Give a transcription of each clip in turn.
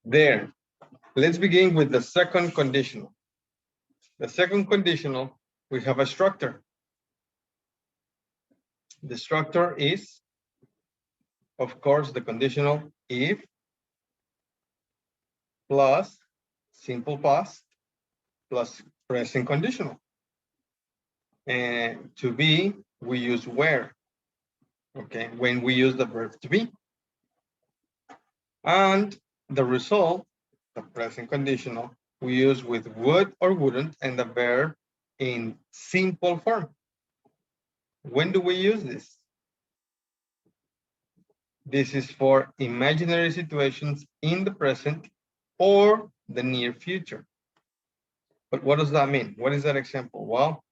There. Let's begin with the second conditional. The second conditional, we have a structure. The structure is, of course, the conditional if plus simple past plus present conditional. And to be, we use where, okay, when we use the verb to be. And the result, the present conditional, we use with would or wouldn't and the verb in simple form. When do we use this? This is for imaginary situations in the present or the near future. But what does that mean? What is that example? Well,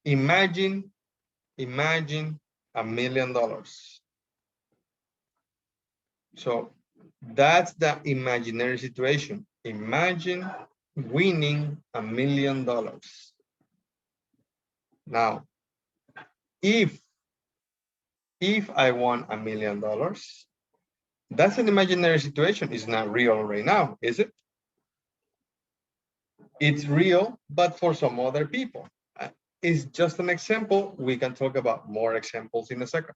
imagine $1 million. So that's the imaginary situation. Imagine winning $1 million. Now, if I won $1 million, that's an imaginary situation. It's not real right now, is it? It's real, but for some other people. It's just an example. We can talk about more examples in a second.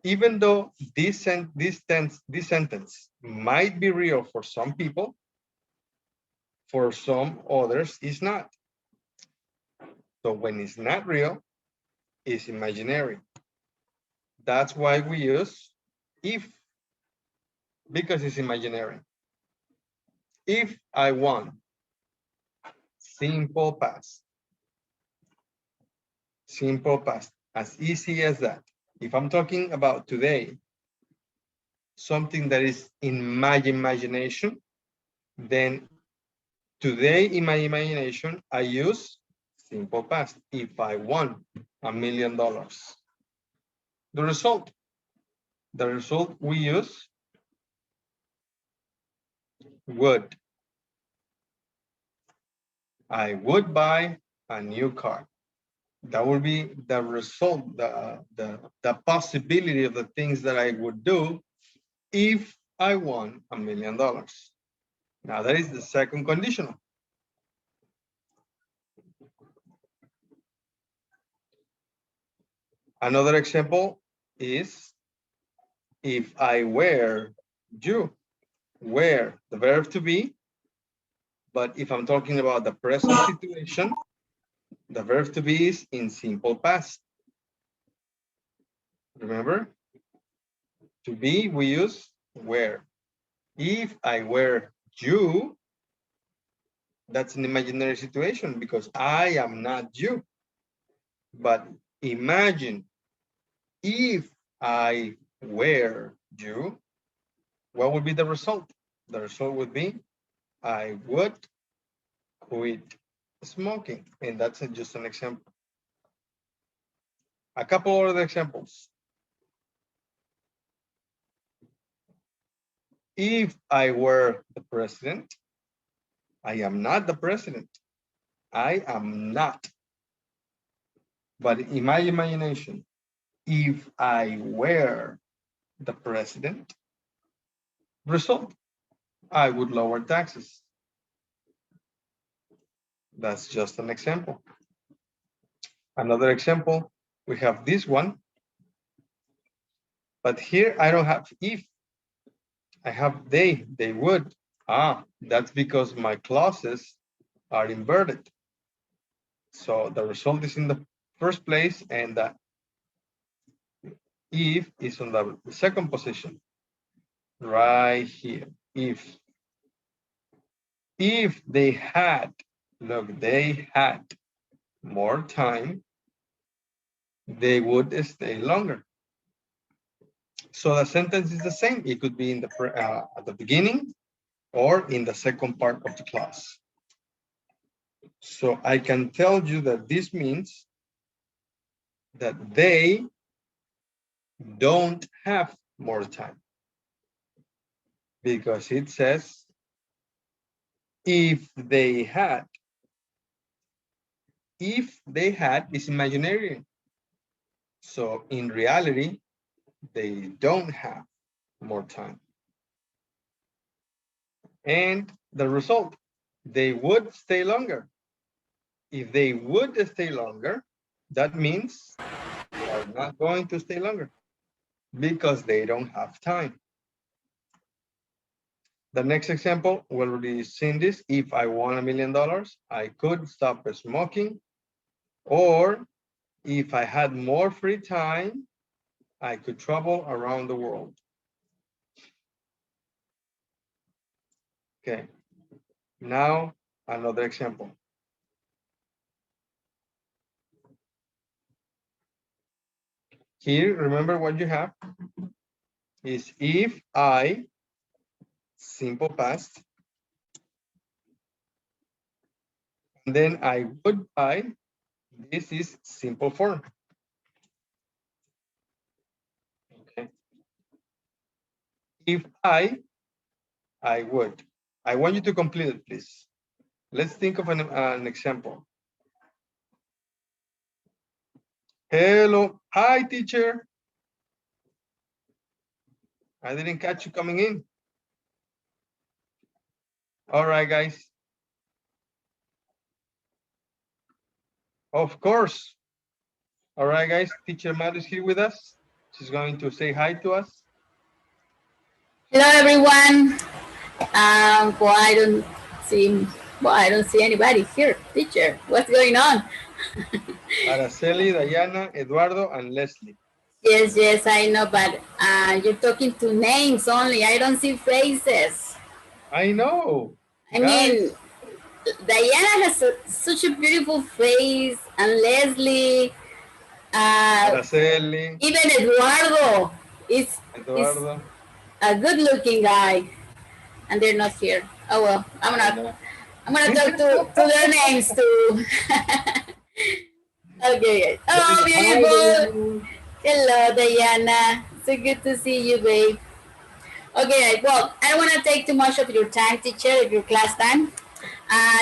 Even though this sentence might be real for some people, for some others, it's not. So when it's not real, it's imaginary. That's why we use if, because it's imaginary. If I won, simple past. Simple past, as easy as that. If I'm talking about today, something that is in my imagination, then today in my imagination, I use simple past. If I won $1 million. The result we use would. I would buy a new car. That would be the result, the possibility of the things that I would do if I won $1 million. Now that is the second conditional. Another example is if I were you, were the verb to be, but if I'm talking about the present situation, the verb to be is in simple past. Remember? To be, we use were. If I were you, that's an imaginary situation because I am not you. But imagine if I were you, what would be the result? The result would be I would quit smoking. And that's just an example. A couple of other examples. If I were the president, I am not the president. I am not. But in my imagination, if I were the president, result, I would lower taxes. That's just an example. Another example, we have this one. But here I don't have if. I have they would. That's because my clauses are inverted. So the result is in the first place and the if is on the second position. Right here. If they had, look, they had more time, they would stay longer. So the sentence is the same. It could be in the at the beginning or in the second part of the clause. So I can tell you that this means that they don't have more time because it says if they had. If they had is imaginary. So in reality, they don't have more time. And the result, they would stay longer. If they would stay longer, that means they are not going to stay longer because they don't have time. The next example, we already seen this. If I won $1 million, I could stop smoking. Or if I had more free time, I could travel around the world. Okay, now another example. Here, remember what you have is if I, simple past, and then I would buy, this is simple form. Okay. If I would. I want you to complete it, please. Let's think of an example. Hello. Hi, teacher. I didn't catch you coming in. All right, guys. Of course. All right, guys. Teacher Matt is here with us. She's going to say hi to us. Hello, everyone. Well, I don't see anybody here. Teacher, what's going on? Araceli, Diana, Eduardo, and Leslie. Yes, I know, but you're talking to names only. I don't see faces. I know. I Guys. mean, Diana has such a beautiful face, and Leslie, Araceli. even Eduardo is a good-looking guy, and they're not here. Oh well, I'm gonna talk to their names too. Okay. Oh, beautiful. Hello, Diana. So good to see you, babe. Okay, well, I don't want to take too much of your time, teacher, of your class time.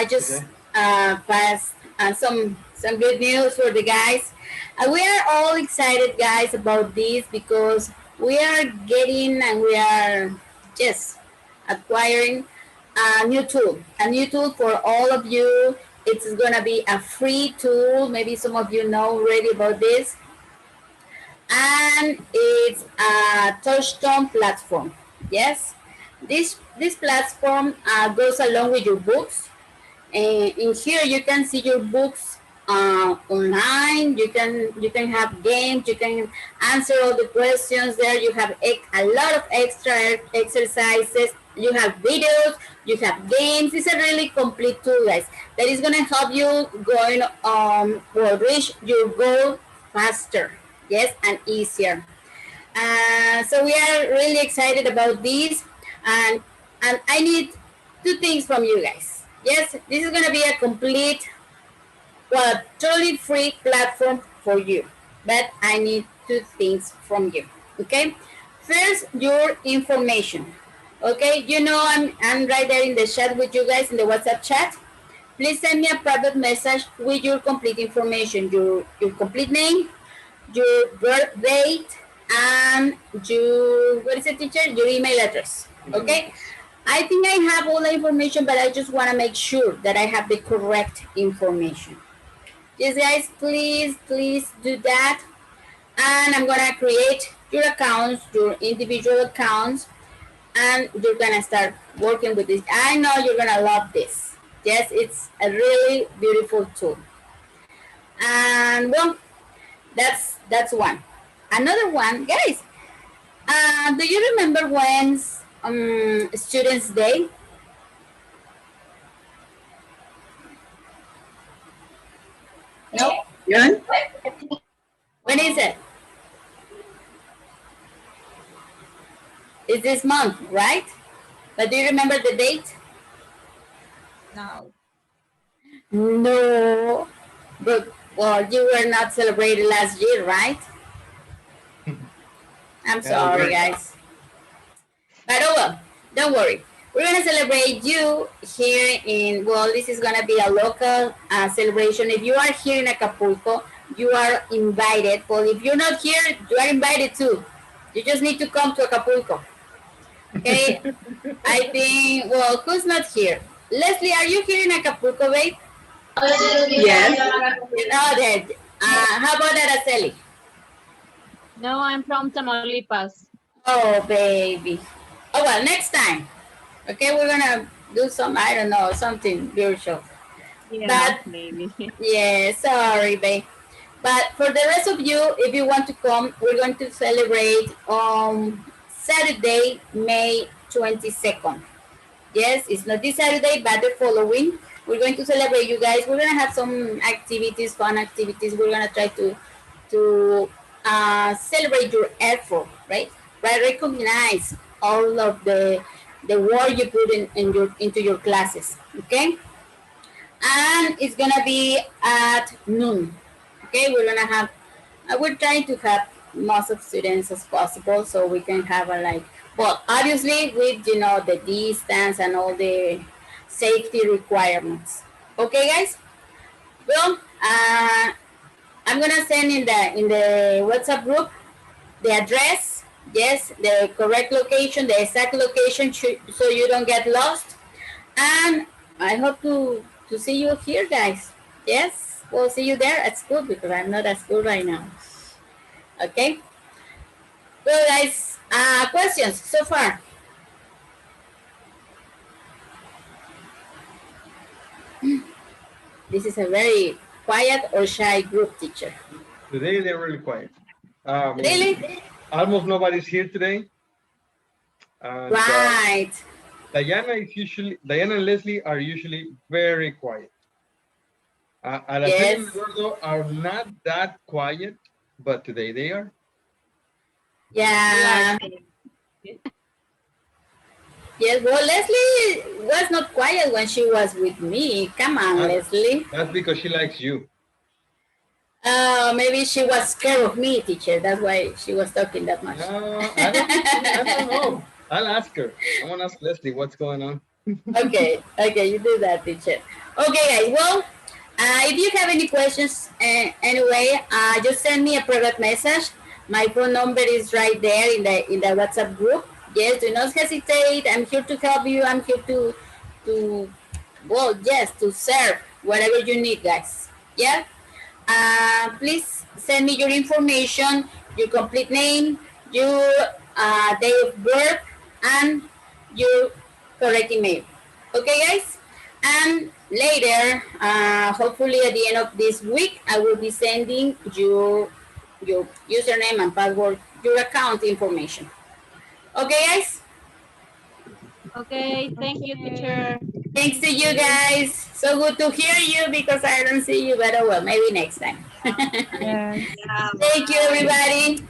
Just pass some good news for the guys. We are all excited, guys, about this because we are getting and we are just acquiring a new tool for all of you. It's gonna be a free tool. Maybe some of you know already about this, and it's a touchstone platform. Yes, this platform goes along with your books. In here you can see your books online. You can have games. You can answer all the questions there. You have a lot of extra exercises. You have videos. You have games. It's a really complete tool, guys, that is gonna help you going or reach your goal faster. Yes, and easier. So we are really excited about this, and I need two things from you guys. Yes, this is gonna be a complete, well, totally free platform for you, but I need two things from you. Okay, first, your information. Okay, you know I'm right there in the chat with you guys in the WhatsApp chat. Please send me a private message with your complete information, your complete name, your birth date, and your, what is it, teacher? Your email address. Okay. I think I have all the information, but I just want to make sure that I have the correct information. Yes, guys, please do that. And I'm going to create your accounts, your individual accounts, and you're going to start working with this. I know you're going to love this. Yes, it's a really beautiful tool. And well, that's one. Another one, guys. Do you remember when's Students' Day? No. When? When is it? It's this month, right? But do you remember the date? No. No. But well, you were not celebrated last year, right? I'm sorry, guys. But oh well, don't worry. We're gonna celebrate you here in, well, this is gonna be a local celebration. If you are here in Acapulco, you are invited. Well, if you're not here, you are invited too. You just need to come to Acapulco. Okay, I think, well, who's not here? Leslie, are you here in Acapulco, babe? Yes. You know that. How about Araceli? No, I'm from Tamaulipas. Oh, baby. Oh, well, next time. Okay, we're gonna do some, I don't know, something virtual. Yeah, But, maybe. yeah, sorry, babe. But for the rest of you, if you want to come, we're going to celebrate on Saturday, May 22nd. Yes, it's not this Saturday, but the following. We're going to celebrate you guys. We're gonna have some activities, fun activities. We're gonna try to celebrate your effort, right? Right, recognize all of the work you put into your classes. Okay, and it's gonna be at noon. Okay, we're gonna have. We're trying to have most of students as possible, so we can have a like. Well, obviously with the distance and all the safety requirements. Okay, guys. Well, I'm gonna send in the WhatsApp group the address. Yes, the correct location, the exact location, so you don't get lost. And I hope to see you here, guys. Yes, we'll see you there at school because I'm not at school right now. Okay. Well, guys, questions so far? This is a very quiet or shy group, teacher. Today they're really quiet. I mean, Really? almost nobody's here today. And Right. Diana and Leslie are usually very quiet. Araceli and Yes. Eduardo are not that quiet, but today they are. Yeah. Lucky. Yes. Well, Leslie was not quiet when she was with me. Come on, That- Leslie. That's because she likes you. Maybe she was scared of me, teacher. That's why she was talking that much. I don't know. I'll ask her. I want to ask Leslie what's going on. Okay, you do that, teacher. Okay, guys. Well, if you have any questions, anyway, just send me a private message. My phone number is right there in the WhatsApp group. Yes, do not hesitate. I'm here to help you. I'm here to well, yes, to serve whatever you need, guys. Yeah. Please send me your information, your complete name, your date of birth, and your correct email. Okay, guys? And later, hopefully at the end of this week, I will be sending you your username and password, your account information. Okay, guys? Okay, thank you, Okay. teacher. Thanks to you guys. So good to hear you because I don't see you, but oh well, maybe next time. Yes. Thank you, everybody.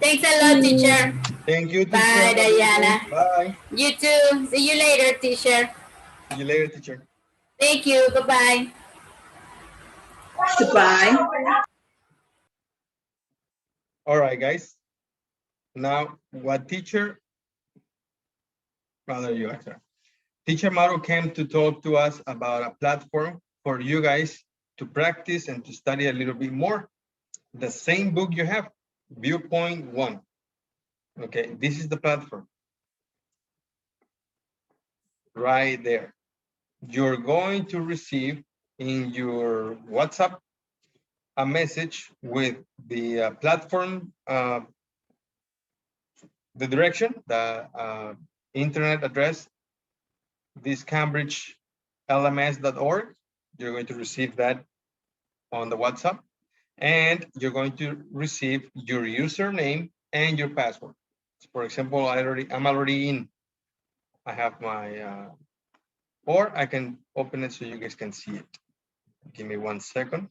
Thanks a lot, teacher. Thank you, teacher. Bye, Have a good day. Diana. Bye. You too. See you later, teacher. See you later, teacher. Thank you. Bye-bye. Goodbye. All right, guys. Now, what teacher, rather you answer. Teacher Maru came to talk to us about a platform for you guys to practice and to study a little bit more. The same book you have, Viewpoint 1. Okay, this is the platform. Right there. You're going to receive in your WhatsApp a message with the platform, the direction, the internet address, this cambridgelms.org. You're going to receive that on the WhatsApp, and you're going to receive your username and your password. For example, I'm already in. I have my, or I can open it so you guys can see it. Give me 1 second.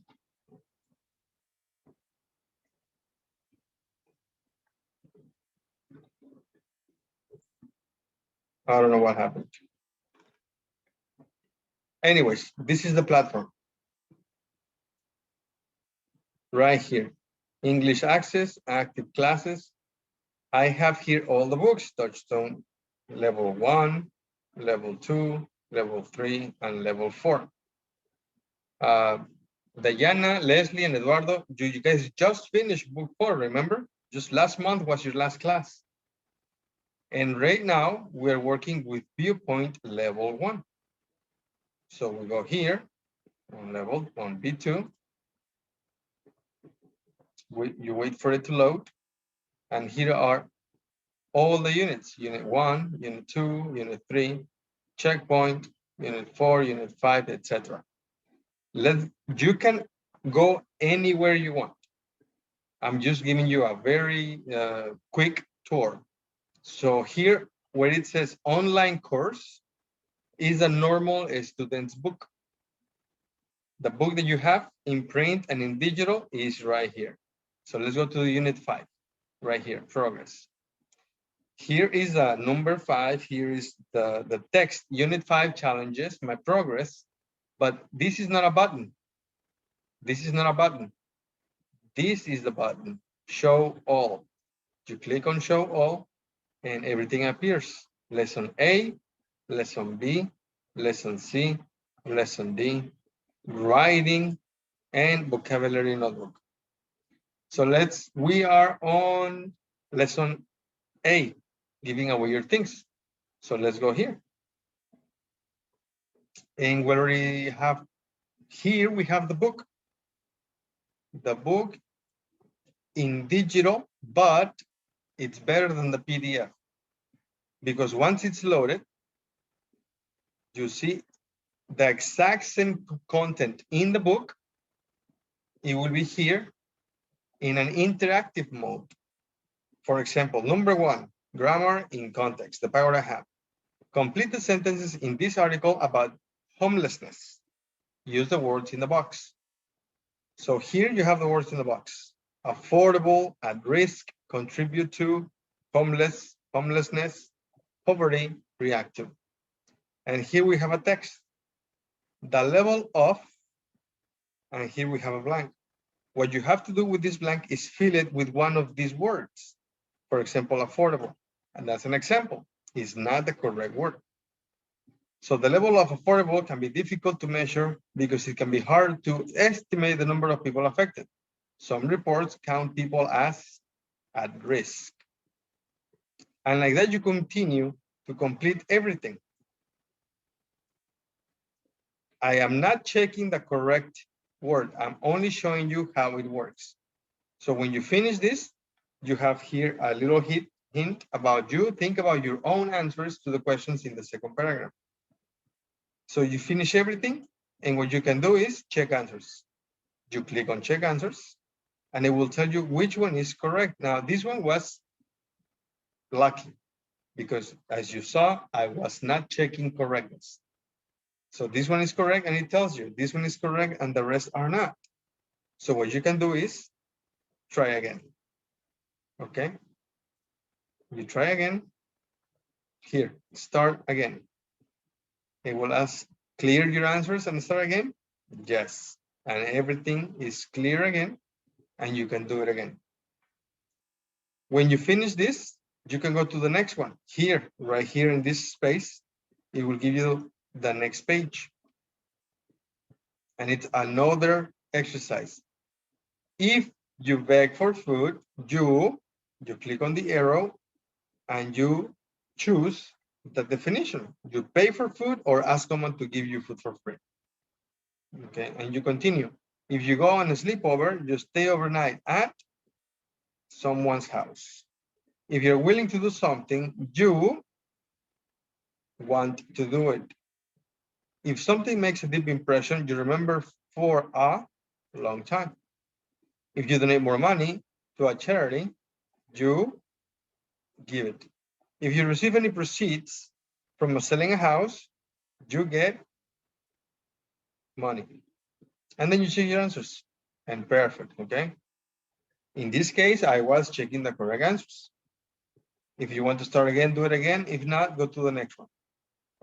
I don't know what happened. Anyways, this is the platform. Right here. English Access, Active Classes. I have here all the books, Touchstone Level 1, Level 2, Level 3, and Level 4. Diana, Leslie, and Eduardo, you guys just finished book 4, remember? Just last month was your last class. And right now we're working with Viewpoint level 1. So we go here on level on B2. You wait for it to load. And here are all the units, unit 1, unit 2, unit 3, checkpoint, unit 4, unit 5, etc. You can go anywhere you want. I'm just giving you a very quick tour. So here, where it says online course, is a normal student's book. The book that you have in print and in digital is right here. So let's go to the unit 5, right here, progress. Here is number 5. Here is the text, unit 5 challenges, my progress. But this is not a button. This is not a button. This is the button, show all. You click on show all and everything appears. Lesson A, lesson B, lesson C, lesson D, writing, and vocabulary notebook. So we are on lesson A, giving away your things. So let's go here. And we already have, here we have the book. The book in digital, but it's better than the PDF. Because once it's loaded, you see the exact same content in the book. It will be here in an interactive mode. For example, number 1, grammar in context, the power I have. Complete the sentences in this article about homelessness. Use the words in the box. So here you have the words in the box. Affordable, at risk, contribute to, homelessness, poverty, reactive. And here we have a text. The level of, and here we have a blank. What you have to do with this blank is fill it with one of these words. For example, affordable. And that's an example. It's not the correct word. So the level of affordable can be difficult to measure because it can be hard to estimate the number of people affected. Some reports count people as at risk. And like that, you continue to complete everything. I am not checking the correct word. I'm only showing you how it works. So when you finish this, you have here a little hint about you. Think about your own answers to the questions in the second paragraph. So you finish everything, and what you can do is check answers. You click on check answers, and it will tell you which one is correct. Now, this one was lucky, because as you saw, I was not checking correctness. So this one is correct, and it tells you this one is correct, and the rest are not. So what you can do is try again. Okay? You try again. Here, start again. It will ask, clear your answers and start again? Yes. And everything is clear again, and you can do it again. When you finish this, you can go to the next one. Here, right here in this space, it will give you the next page. And it's another exercise. If you beg for food, you click on the arrow and you choose the definition. You pay for food or ask someone to give you food for free. Okay, and you continue. If you go on a sleepover, you stay overnight at someone's house. If you're willing to do something, you want to do it. If something makes a deep impression, you remember for a long time. If you donate more money to a charity, you give it. If you receive any proceeds from selling a house, you get money. And then you check your answers. And perfect, okay? In this case, I was checking the correct answers. If you want to start again, do it again. If not, go to the next one.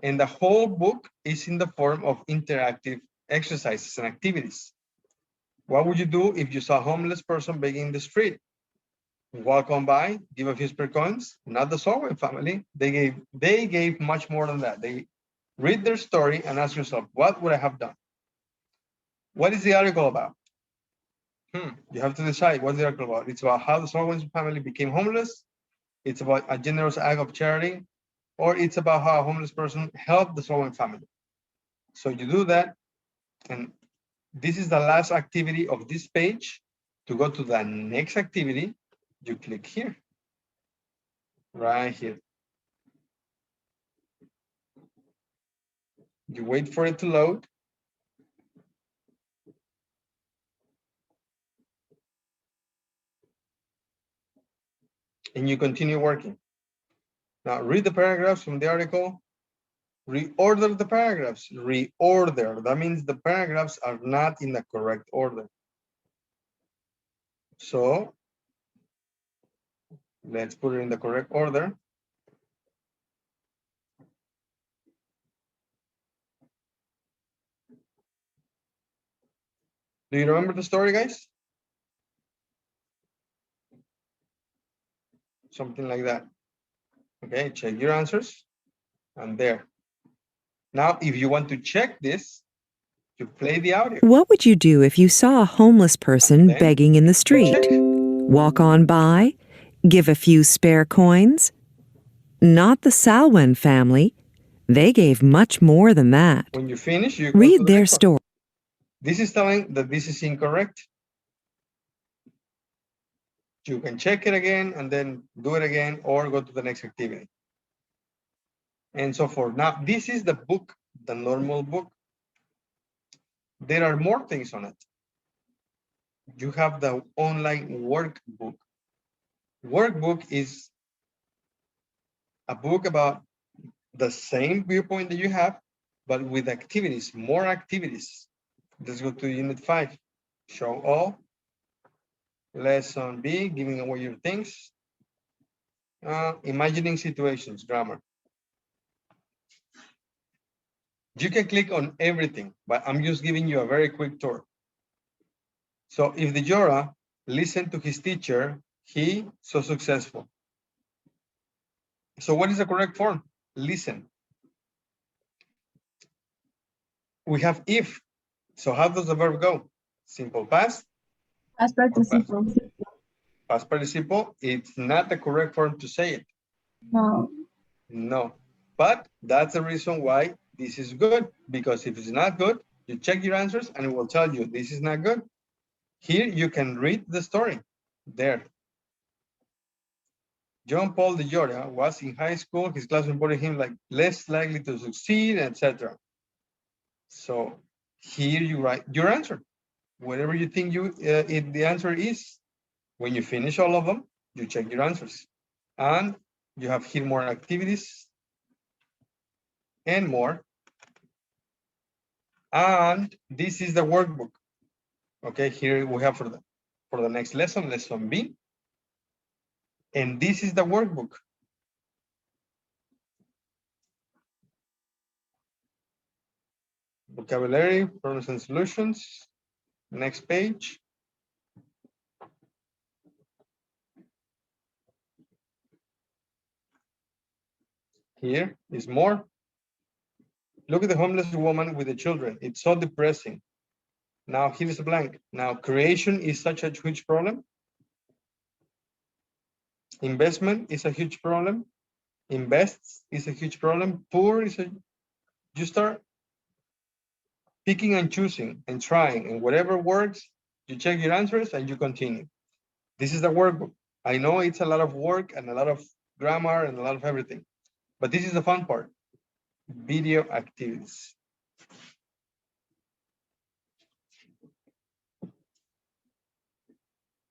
And the whole book is in the form of interactive exercises and activities. What would you do if you saw a homeless person begging in the street? Walk on by, give a few spare coins? Not the Solway family. They gave much more than that. They read their story and ask yourself, what would I have done? What is the article about? You have to decide what's the article about. It's about how the Solway family became homeless. it's about a generous act of charity, or it's about how a homeless person helped the following family. So you do that, and this is the last activity of this page. To go to the next activity, you click here, right here. You wait for it to load. And you continue working. Now read the paragraphs from the article. Reorder the paragraphs. Reorder. That means the paragraphs are not in the correct order. So let's put it in the correct order. Do you remember the story, guys? Something like that. Okay, check your answers. And there. Now, if you want to check this, you play the audio. What would you do if you saw a homeless person Then begging in the street? check. Walk on by? Give a few spare coins? Not the Salwen family. They gave much more than that. When you finish, you go to Read the their next one. story. This is telling that this is incorrect. You can check it again and then do it again, or go to the next activity. And so forth. Now, this is the book, the normal book. There are more things on it. You have the online workbook. Workbook is a book about the same viewpoint that you have, but with activities, more activities. Let's go to Unit 5. Show all. Lesson B, giving away your things. Imagining situations, grammar. You can click on everything, but I'm just giving you a very quick tour. So if the Jora listened to his teacher, he so successful. So what is the correct form? Listen. We have if. So how does the verb go? Simple past? Past participle. Past participle. It's not the correct form to say it. No. No. But that's the reason why this is good. Because if it's not good, you check your answers and it will tell you this is not good. Here you can read the story. There. John Paul de Jora was in high school. His class reported him like less likely to succeed, etc. So here you write your answer. Whatever you think the answer is, when you finish all of them, you check your answers. And you have here more activities and more. And this is the workbook. Okay, here we have for the next lesson, lesson B. And this is the workbook. Vocabulary, problems and solutions. Next page. Here is more. Look at the homeless woman with the children. It's so depressing. Now here's a blank. Now creation is such a huge problem. Investment is a huge problem. Invests is a huge problem. Poor is a, you start picking and choosing and trying, and whatever works, you check your answers and you continue. This is the workbook. I know it's a lot of work and a lot of grammar and a lot of everything, but this is the fun part. Video activities.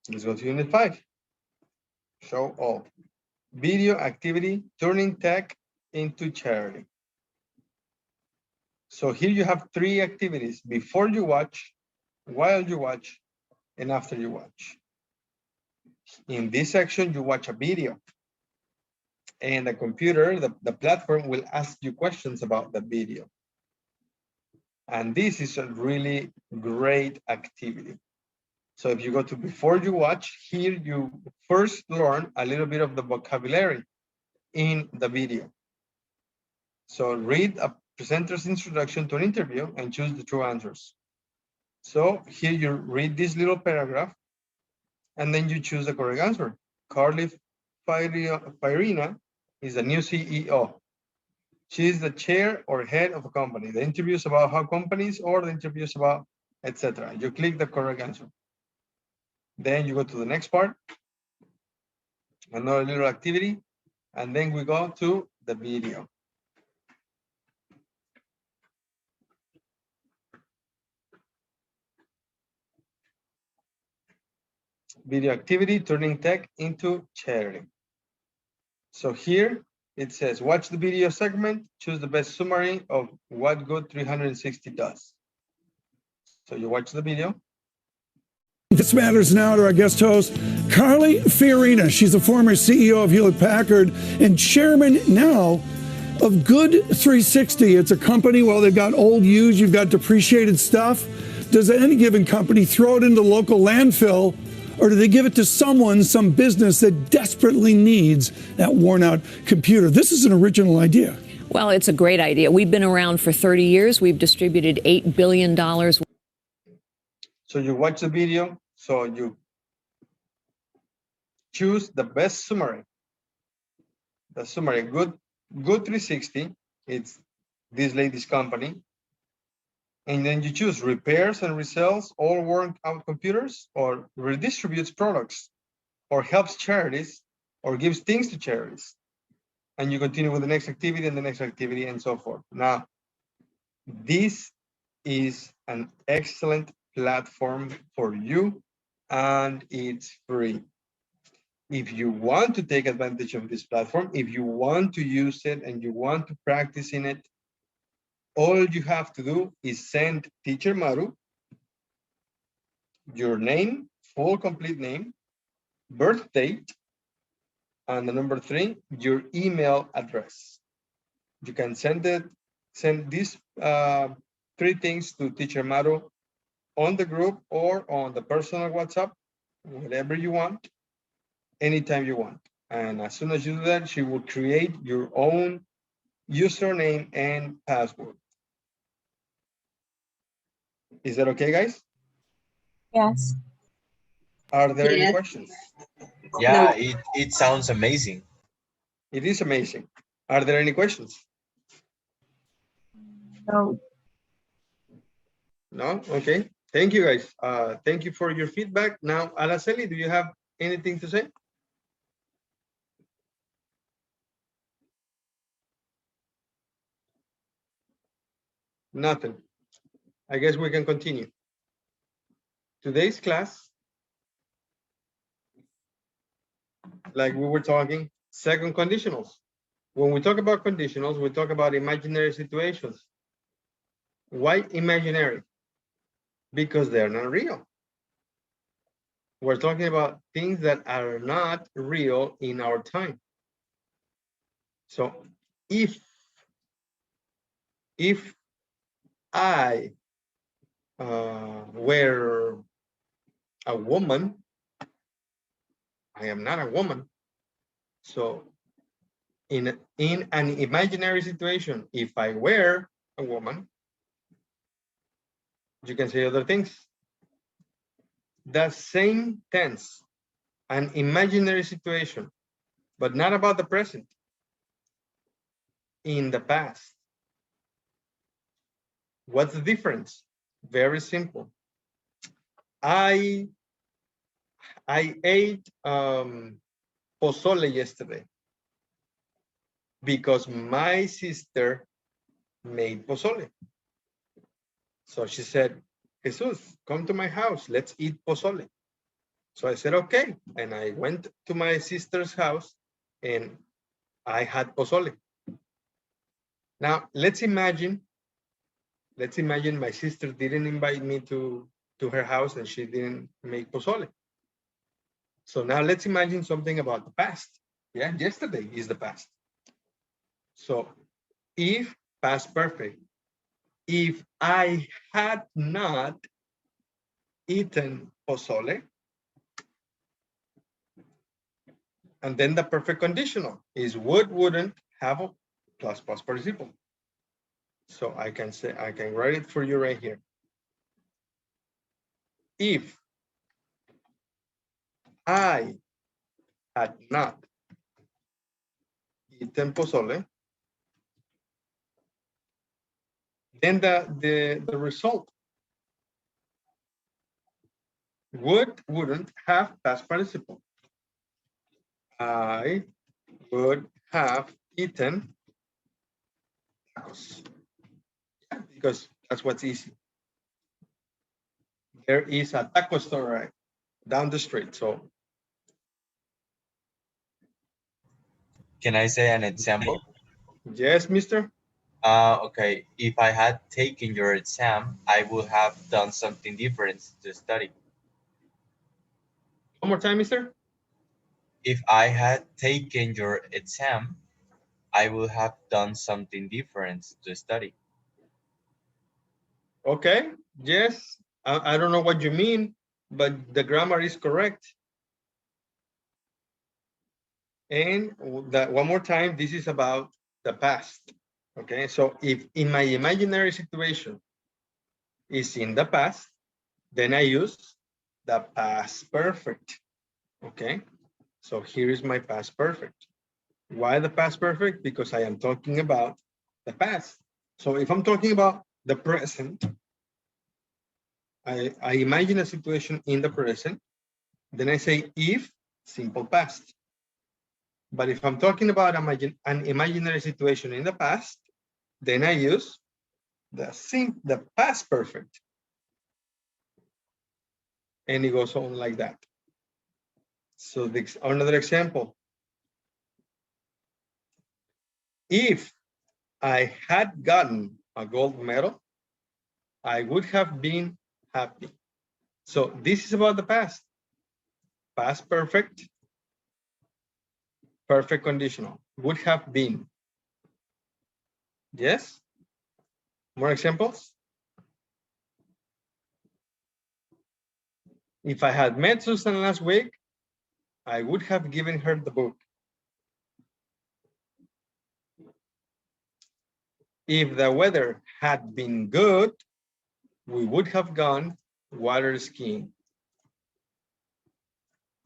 Let's go to Unit 5. Show all. Video activity, turning tech into charity. So here you have 3 activities: before you watch, while you watch, and after you watch. In this section, you watch a video. And the computer, the platform will ask you questions about the video. And this is a really great activity. So if you go to before you watch, here you first learn a little bit of the vocabulary in the video. So read a presenter's introduction to an interview and choose the true answers. So here you read this little paragraph and then you choose the correct answer. Carly Farina is the new CEO. She is the chair or head of a company. The interview is about how companies or the interview is about, etc. You click the correct answer. Then you go to the next part, another little activity, and then we go to the video. Video activity, turning tech into charity. So here it says, watch the video segment, choose the best summary of what Good 360 does. So you watch the video. This matters now to our guest host, Carly Fiorina. She's a former CEO of Hewlett Packard and chairman now of Good 360. It's a company, well, they've got old used, you've got depreciated stuff. Does any given company throw it into local landfill, or do they give it to someone, some business that desperately needs that worn out computer? This is an original idea. Well, it's a great idea. We've been around for 30 years. We've distributed $8 billion. So you watch the video, so you choose the best summary. The summary, Good 360, it's this lady's company. And then you choose repairs and resells all worn out computers, or redistributes products, or helps charities, or gives things to charities. And you continue with the next activity and the next activity and so forth. Now, this is an excellent platform for you, and it's free. If you want to take advantage of this platform, if you want to use it and you want to practice in it, all you have to do is send Teacher Maru your name, full complete name, birth date, and the number 3, your email address. You can send these 3 things to Teacher Maru on the group or on the personal WhatsApp, whatever you want, anytime you want. And as soon as you do that, she will create your own username and password. Is that okay, guys? Yes. Are there any Yes. questions? Yeah, it sounds amazing. It is amazing. Are there any questions? No. No? Okay. Thank you, guys. Thank you for your feedback. Now, Araceli, do you have anything to say? Nothing. I guess we can continue. Today's class, like we were talking, second conditionals. When we talk about conditionals, we talk about imaginary situations. Why imaginary? Because they're not real. We're talking about things that are not real in our time. So if I were a woman, I am not a woman. So in an imaginary situation, if I were a woman, you can say other things. The same tense, an imaginary situation, but not about the present, in the past. What's the difference? Very simple. I ate pozole yesterday because my sister made pozole. So she said, Jesus, come to my house, let's eat pozole. So I said, okay. And I went to my sister's house and I had pozole. Now, let's imagine my sister didn't invite me to her house and she didn't make pozole. So now let's imagine something about the past. Yeah, yesterday is the past. So if past perfect, if I had not eaten pozole, and then the perfect conditional is would, wouldn't, have a plus past participle. So I can write it for you right here. If I had not eaten pozole. Then the result would, wouldn't, have, past participle. I would have eaten tacos. Yeah, because that's what's easy. There is a taco store right down the street. So Can I say an example? yes, mister. Okay. If I had taken your exam, I would have done something different to study. One more time, mister. If I had taken your exam, I would have done something different to study. Okay. Yes. I don't know what you mean, but the grammar is correct. And that one more time, this is about the past. Okay. So if in my imaginary situation is in the past, then I use the past perfect. Okay. So here is my past perfect. Why the past perfect? Because I am talking about the past. So if I'm talking about the present, I imagine a situation in the present, then I say if, simple past. But if I'm talking about an imaginary situation in the past, then I use the past perfect. And it goes on like that. So this, another example. If I had gotten a gold medal, I would have been happy. So this is about the past. Past perfect, perfect conditional, would have been. Yes? More examples? If I had met Susan last week, I would have given her the book. If the weather had been good, we would have gone water skiing.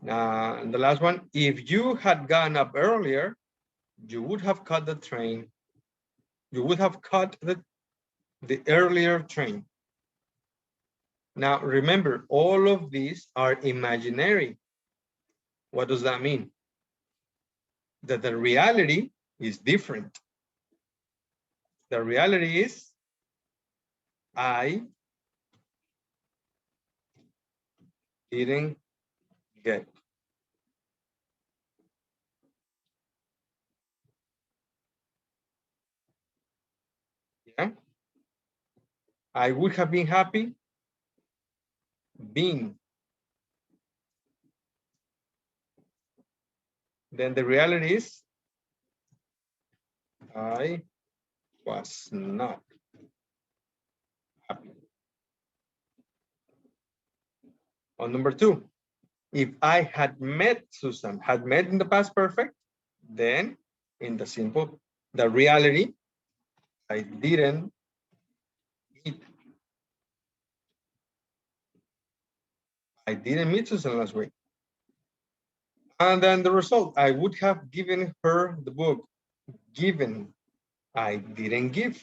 And the last one, if you had gone up earlier, you would have caught the train. You would have caught the earlier train. Now, remember, all of these are imaginary. What does that mean? That the reality is different. The reality is I didn't get. Yeah. I would have been happy being. Then the reality is I was not happy. On number two, if I had met Susan, had met in the past perfect, then in the simple, the reality, I didn't meet. I didn't meet Susan last week. And then the result, I would have given her the book. Given, I didn't give.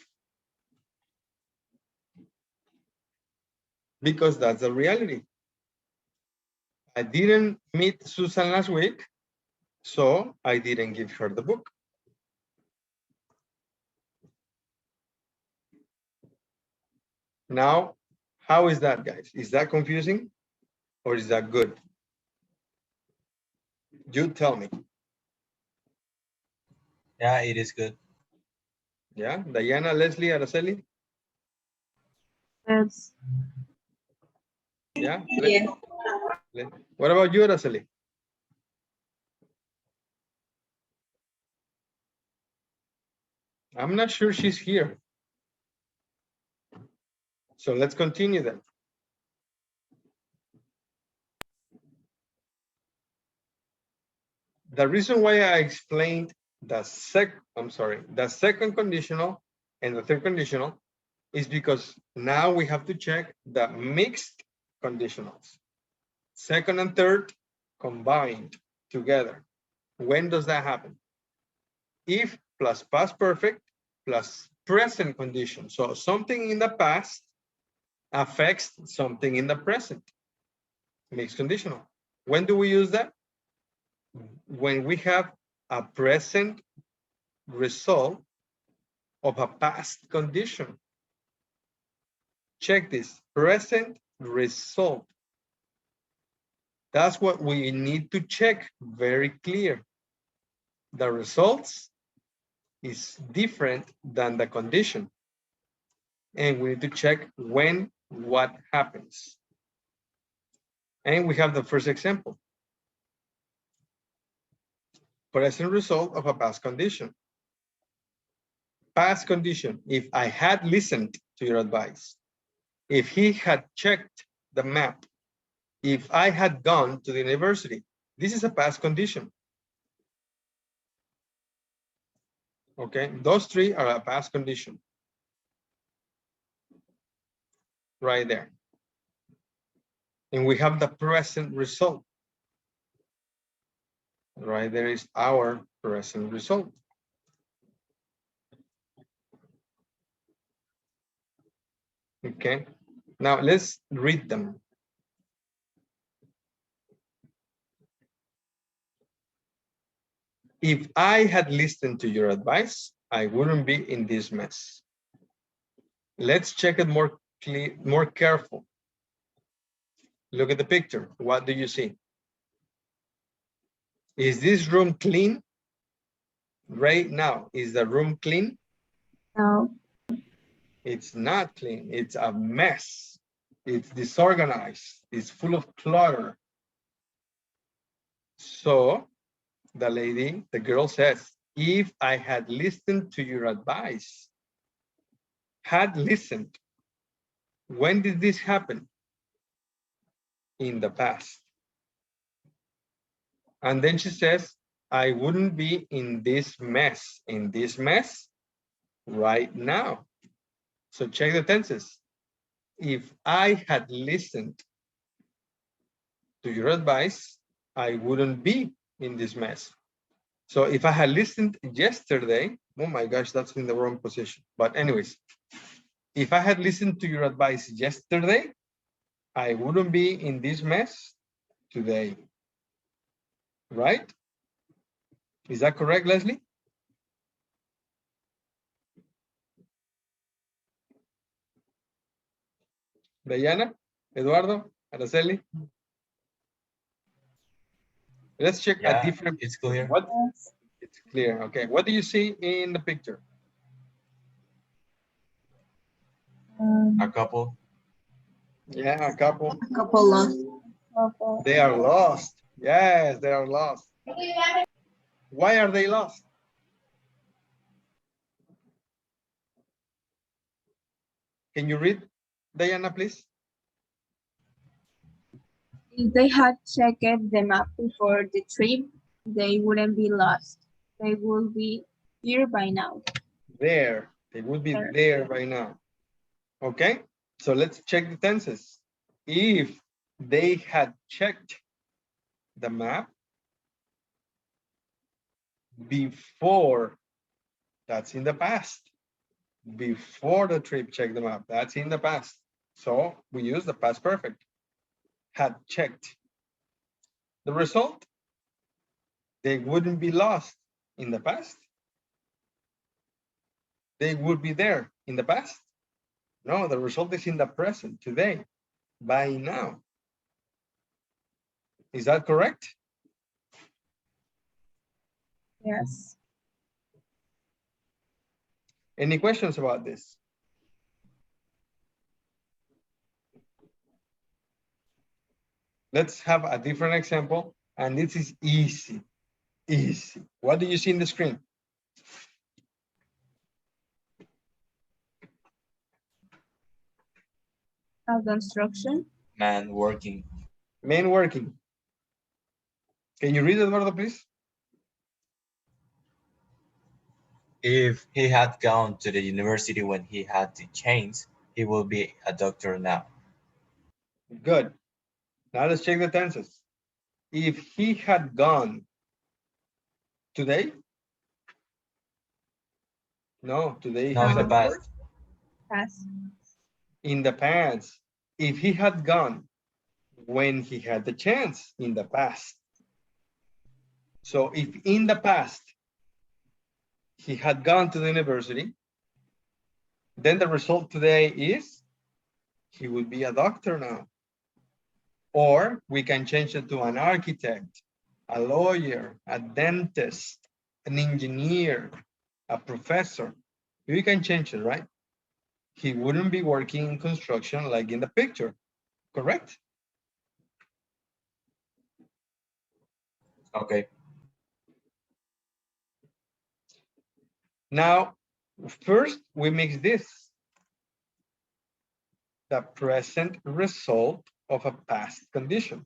Because that's the reality. I didn't meet Susan last week, so I didn't give her the book. Now, how is that, guys? Is that confusing or is that good? You tell me. Yeah, it is good. Yeah, Diana, Leslie, Araceli? Yes. Yeah? Yes. What about you, Araceli? I'm not sure she's here. So let's continue then. The reason why I explained the second conditional and the third conditional is because now we have to check the mixed conditionals. Second and third combined together. When does that happen? if plus past perfect plus present condition. So something in the past affects something in the present. Mixed conditional. When do we use that? When we have a present result of a past condition. Check this, present result. That's what we need to check very clear. The results is different than the condition. And we need to check when what happens. And we have the first example. Present result of a past condition. Past condition, if I had listened to your advice, if he had checked the map, if I had gone to the university, this is a past condition. Okay, those three are a past condition. Right there. And we have the present result. Right there is our present result. Okay, now let's read them. If I had listened to your advice, I wouldn't be in this mess. Let's check it more clear, more careful. Look at the picture. What do you see? Is this room clean? Right now, is the room clean? No. It's not clean. It's a mess. It's disorganized. It's full of clutter. So the girl says, if I had listened to your advice, had listened, when did this happen? In the past. And then she says, I wouldn't be in this mess right now. So check the tenses. If I had listened to your advice, I wouldn't be in this mess. So if I had listened yesterday, oh my gosh, that's in the wrong position. But anyways, if I had listened to your advice yesterday, I wouldn't be in this mess today. Right? Is that correct, Leslie? Diana, Eduardo, Araceli. Let's check a Yeah, different. it's clear. What? It's clear. Okay. What do you see in the picture? A couple. Yeah, a couple. A couple lost. They are lost. Yes, they are lost. Why are they lost? Can you read, Diana, please? If they had checked the map before the trip, they wouldn't be lost. They would be here by now. There. They would be there by now. Okay. So let's check the tenses. If they had checked the map before, that's in the past. Before the trip, check the map. That's in the past. So we use the past perfect. Had checked. The result, they wouldn't be lost in the past. They would be there in the past. No, the result is in the present, today, by now. Is that correct? Yes. Any questions about this? Let's have a different example, and this is easy, easy. What do you see in the screen? A construction. Man working. Men working. Can you read it, Eduardo, please? If he had gone to the university when he had the chains, he will be a doctor now. Good. Now let's check the tenses. If he had gone today, No, today No, has in a the good past. word. Past. In the past. If he had gone when he had the chance in the past. So if in the past he had gone to the university, then the result today is he would be a doctor now. Or we can change it to an architect, a lawyer, a dentist, an engineer, a professor. We can change it, right? He wouldn't be working in construction like in the picture, correct? Okay. Now, first we mix this, the present result of a past condition.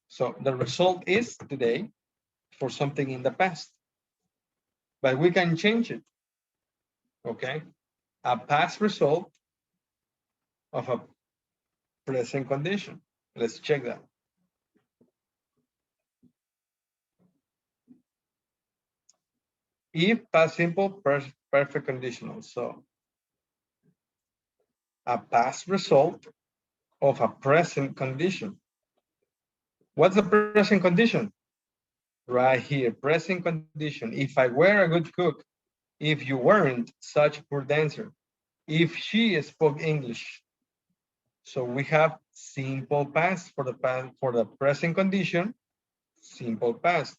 So the result is today for something in the past, but we can change it, okay? A past result of a present condition. Let's check that. If past simple, perfect conditional. So a past result of a present condition. What's the present condition? Right here, present condition. If I were a good cook, if you weren't such a poor dancer, if she spoke English. So we have simple past for the present condition, simple past.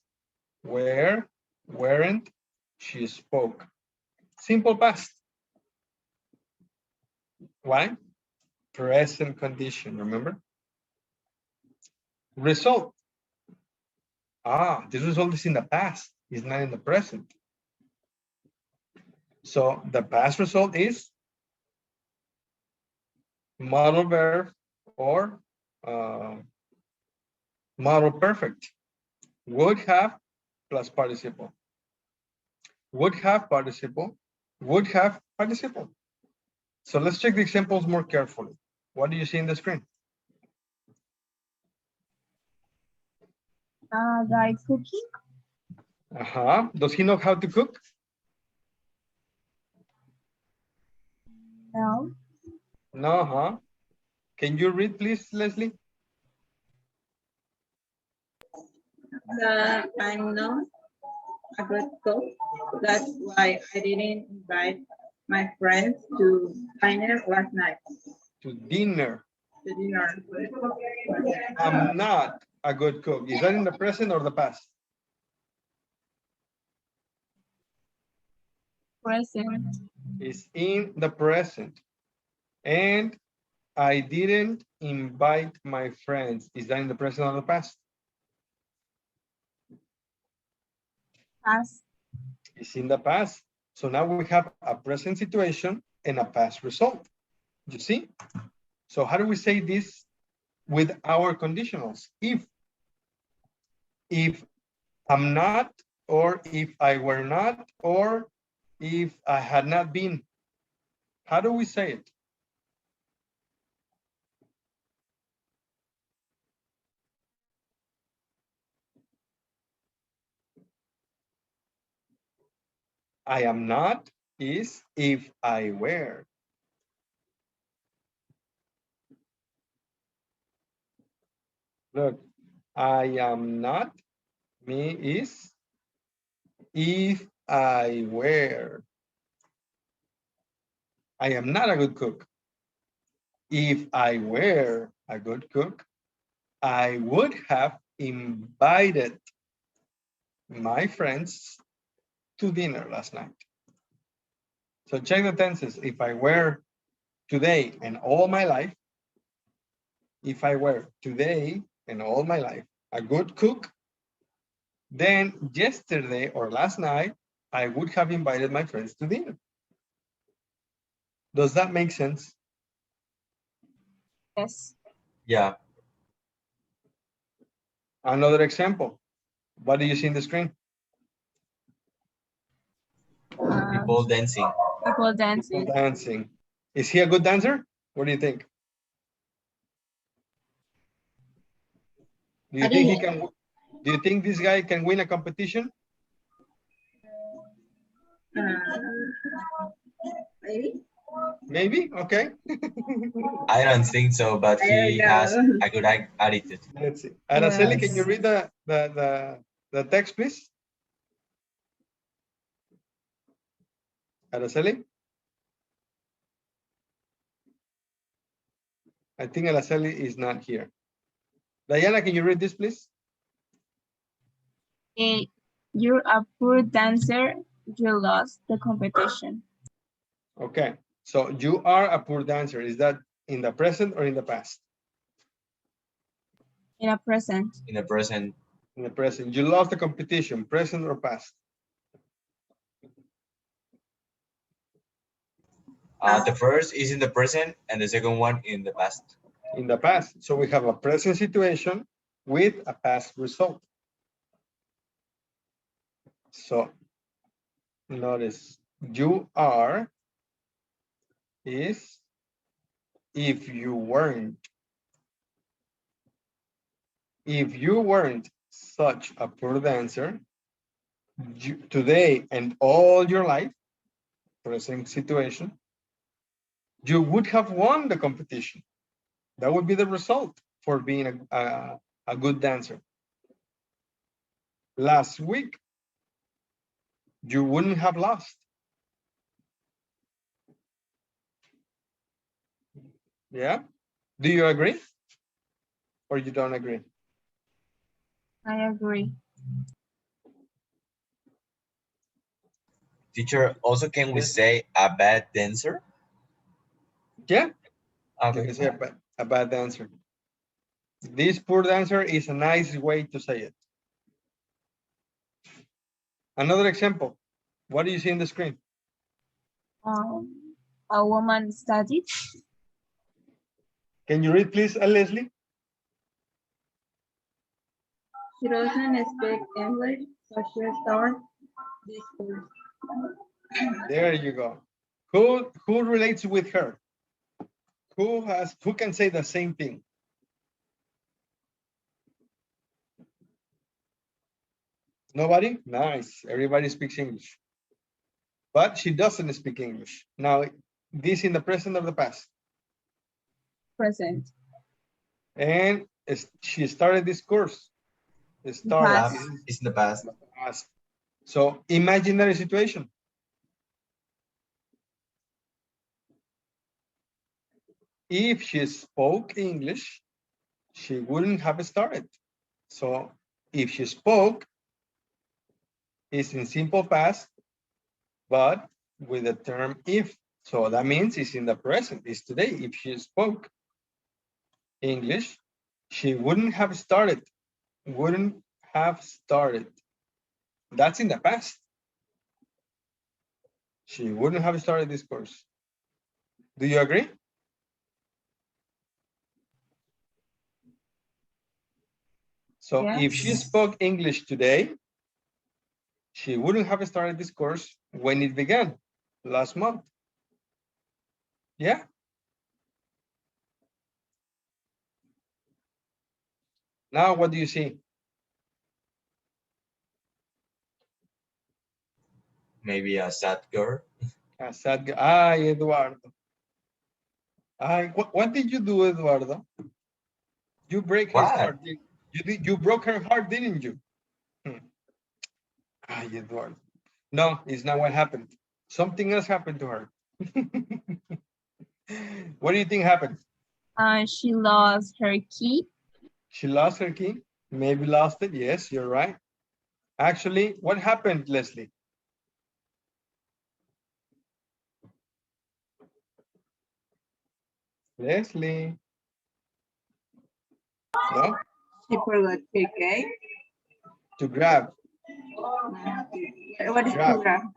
Where, weren't, she spoke. Simple past. Why? Present condition, remember? Result. This result is in the past, it's not in the present. So the past result is model verb or model perfect. Would have plus participle. Would have participle. Would have participle. So let's check the examples more carefully. What do you see in the screen? Guy cooking. Does he know how to cook? No. No, huh? Can you read, please, Leslie? I'm not a good cook. That's why I didn't invite my friends to dinner last night. To dinner. To dinner. I'm not a good cook. Is that in the present or the past? Present. It's in the present. And I didn't invite my friends. Is that in the present or the past? Past. It's in the past. So now we have a present situation and a past result. You see? So how do we say this with our conditionals? If I'm not, or if I were not, or if I had not been. How do we say it? I am not is if I were. Look, I am not, me is if I were. I am not a good cook. If I were a good cook, I would have invited my friends to dinner last night. So check the tenses. If I were today and all my life, if I were today and all my life a good cook, then yesterday or last night, I would have invited my friends to dinner. Does that make sense? Yes. Yeah. Another example. What do you see in the screen? People dancing. People dancing. Dancing. Is he a good dancer? What do you think? Do you think he can? Do you think this guy can win a competition? Maybe. Maybe, okay. I don't think so, but There he you has go. a good attitude. Let's see. Who Araceli, can you else? read the text, please? Araceli? I think Araceli is not here. Diana, can you read this, please? You're a poor dancer. You lost the competition. Okay. So you are a poor dancer. Is that in the present or in the past? In a present. In the present, In the present. You lost the competition, present or past? the first is in the present and the second one in the past. In the past. So we have a present situation with a past result. So notice you are is if you weren't. If you weren't such a poor dancer, today and all your life, present situation, you would have won the competition. That would be the result for being a good dancer. Last week, you wouldn't have lost. Yeah? Do you agree? Or you don't agree? I agree. Teacher, also can we Yes. say a bad dancer? Yeah? You Okay. can say a bad dancer. This poor dancer is a nice way to say it. Another example. What do you see in the screen? A woman studied. Can you read, please, Leslie? She doesn't speak English, so she started this course. There you go. Who relates with her? Who can say the same thing? Nobody? Nice. Everybody speaks English. But she doesn't speak English. Now, this in the present or the past? Present. And she started this course. Started. Past. It's in the past. Past. So, imaginary situation. If she spoke English, she wouldn't have started. So, if she spoke, it's in simple past, but with the term if. So that means it's in the present, it's today. If she spoke English, she wouldn't have started. Wouldn't have started. That's in the past. She wouldn't have started this course. Do you agree? So if she Yes. spoke English today, she wouldn't have started this course when it began last month. Yeah? Now what do you see? Maybe a sad girl. A sad guy. Ay, Eduardo. Ay, what did you do, Eduardo? You break her What? heart. You broke her heart, didn't you? Ay, Eduardo. No, it's not what happened. Something else happened to her. What do you think happened? She lost her key. She lost her key? Maybe lost it. Yes, you're right. Actually, what happened, Leslie? Leslie? No? She forgot to okay? To grab. What is Grab. program?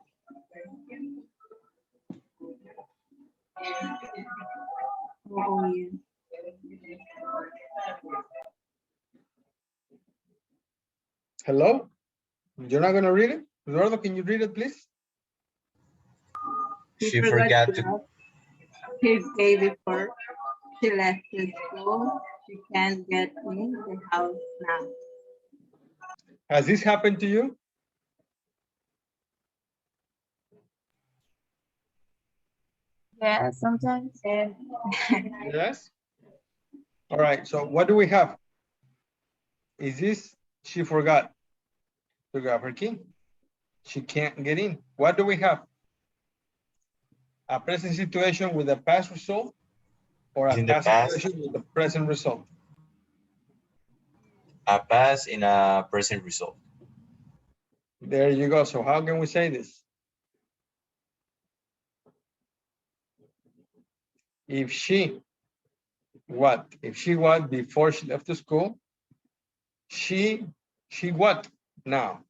Oh, yeah. Hello? You're not going to read it? Eduardo, can you read it, please? She forgot to. grab her day before she left the school. She can't get in the house now. Has this happened to you? Yeah, sometimes. And Yes. All right. So what do we have? Is this she forgot to grab her key? She can't get in. What do we have? A present situation with a past result or It's a in the past past, situation with a present result? a past in a present result. There you go. So how can we say this? If she, what? If she what before she left the school? She what now?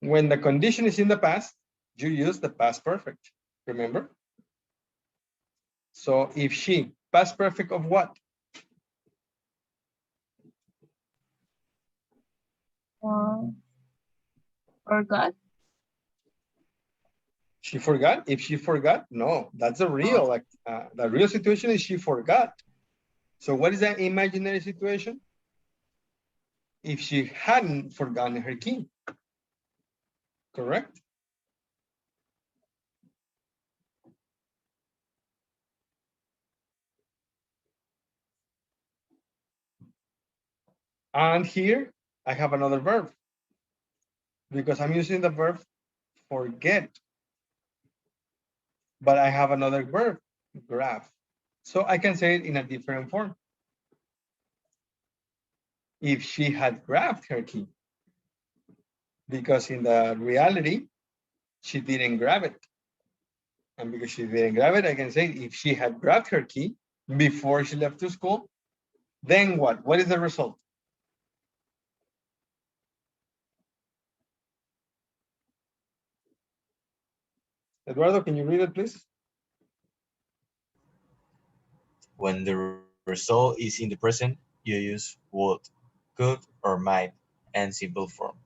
When the condition is in the past, you use the past perfect, remember? So if she, past perfect of what? Forgot. She forgot? If she forgot, no, that's a real, like the real situation is she forgot. So what is that imaginary situation? If she hadn't forgotten her key, correct? And here I have another verb because I'm using the verb forget, but I have another verb, grab. So I can say it in a different form. If she had grabbed her key, because in the reality, she didn't grab it. And because she didn't grab it, I can say if she had grabbed her key before she left to school, then what? What is the result? Eduardo, can you read it, please? When the result is in the present, you use would, could, or might, and simple form.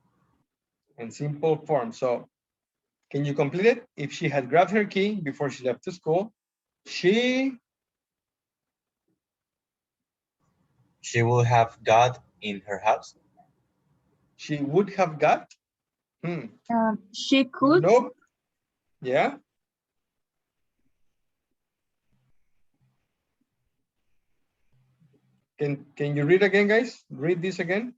In simple form. So can you complete it? If she had grabbed her key before she left to school, she will have got in her house. She would have got? She could. Nope. Yeah. Can you read again, guys? Read this again.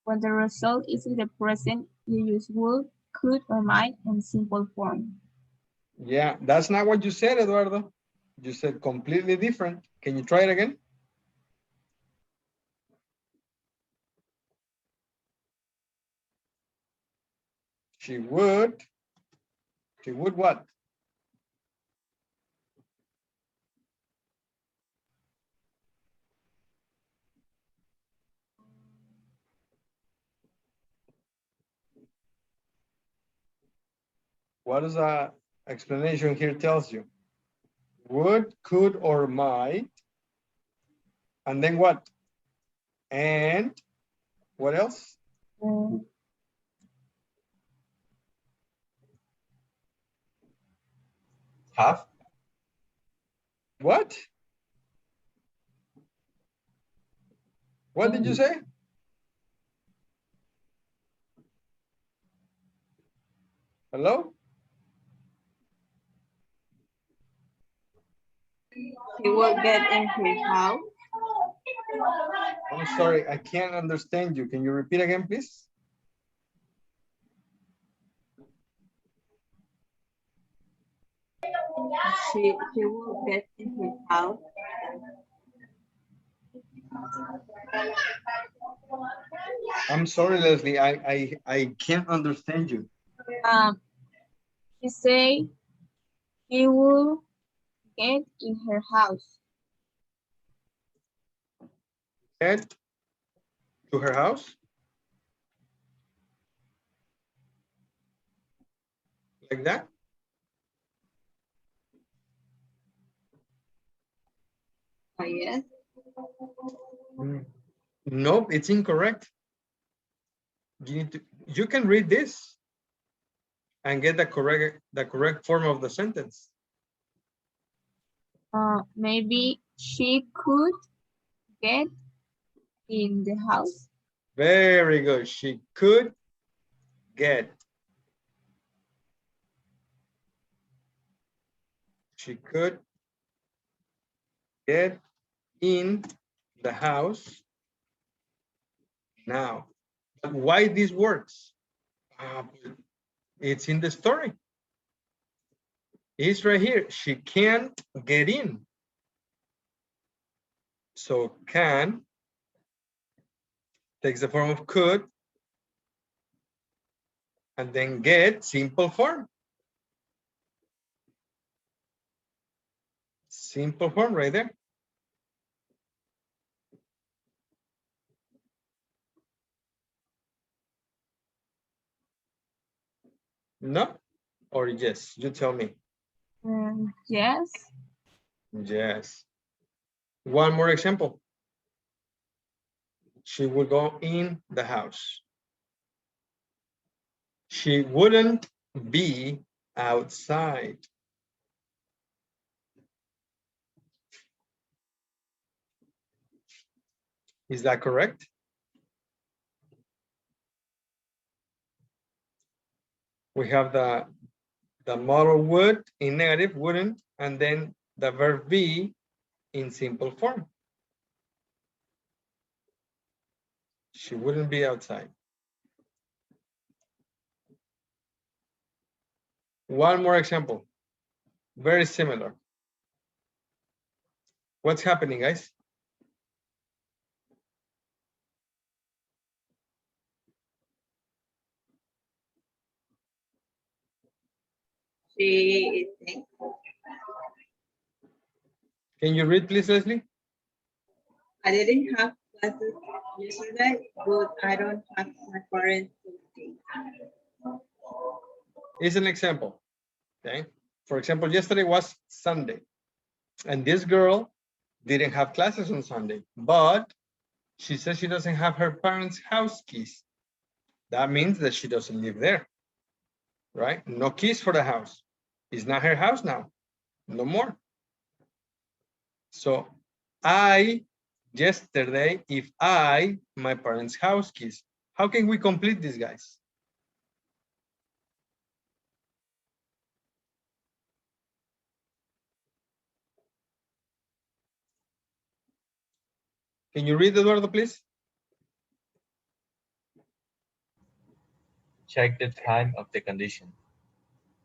When the result is in the present, you use would, could, or might in simple form. Yeah, that's not what you said, Eduardo. You said completely different. Can you try it again? She would what? What does the explanation here tells you? Would, could, or might. And then what? And what else? Have? What? What did you say? Hello? he will get in his house. I'm sorry, I can't understand you. Can you repeat again, please? She will get in his house. I'm sorry, Leslie. I can't understand you. She say he will get in her house. Head to her house? Like that? Yes. Nope, it's incorrect. You can read this and get the correct form of the sentence. Maybe she could get in the house. Very good. She could get. She could get in the house now. But why this works? It's in the story. It's right here. She can't get in. So can takes the form of could, and then get, simple form. Simple form right there. No? Or yes? You tell me. Yes. Yes. One more example. She would go in the house. She wouldn't be outside. Is that correct? We have the modal would in negative, wouldn't, and then the verb be in simple form. She wouldn't be outside. One more example. Very similar. What's happening, guys? She is sick. Can you read, please, Leslie? I didn't have classes yesterday, but I don't have my parents to see. Is an example. Okay. For example, yesterday was Sunday, and this girl didn't have classes on Sunday, but she says she doesn't have her parents' house keys. That means that she doesn't live there, right? No keys for the house. It's not her house now, no more. So yesterday, if my parents' house keys, how can we complete this, guys? Can you read, Eduardo, please? Check the time of the condition.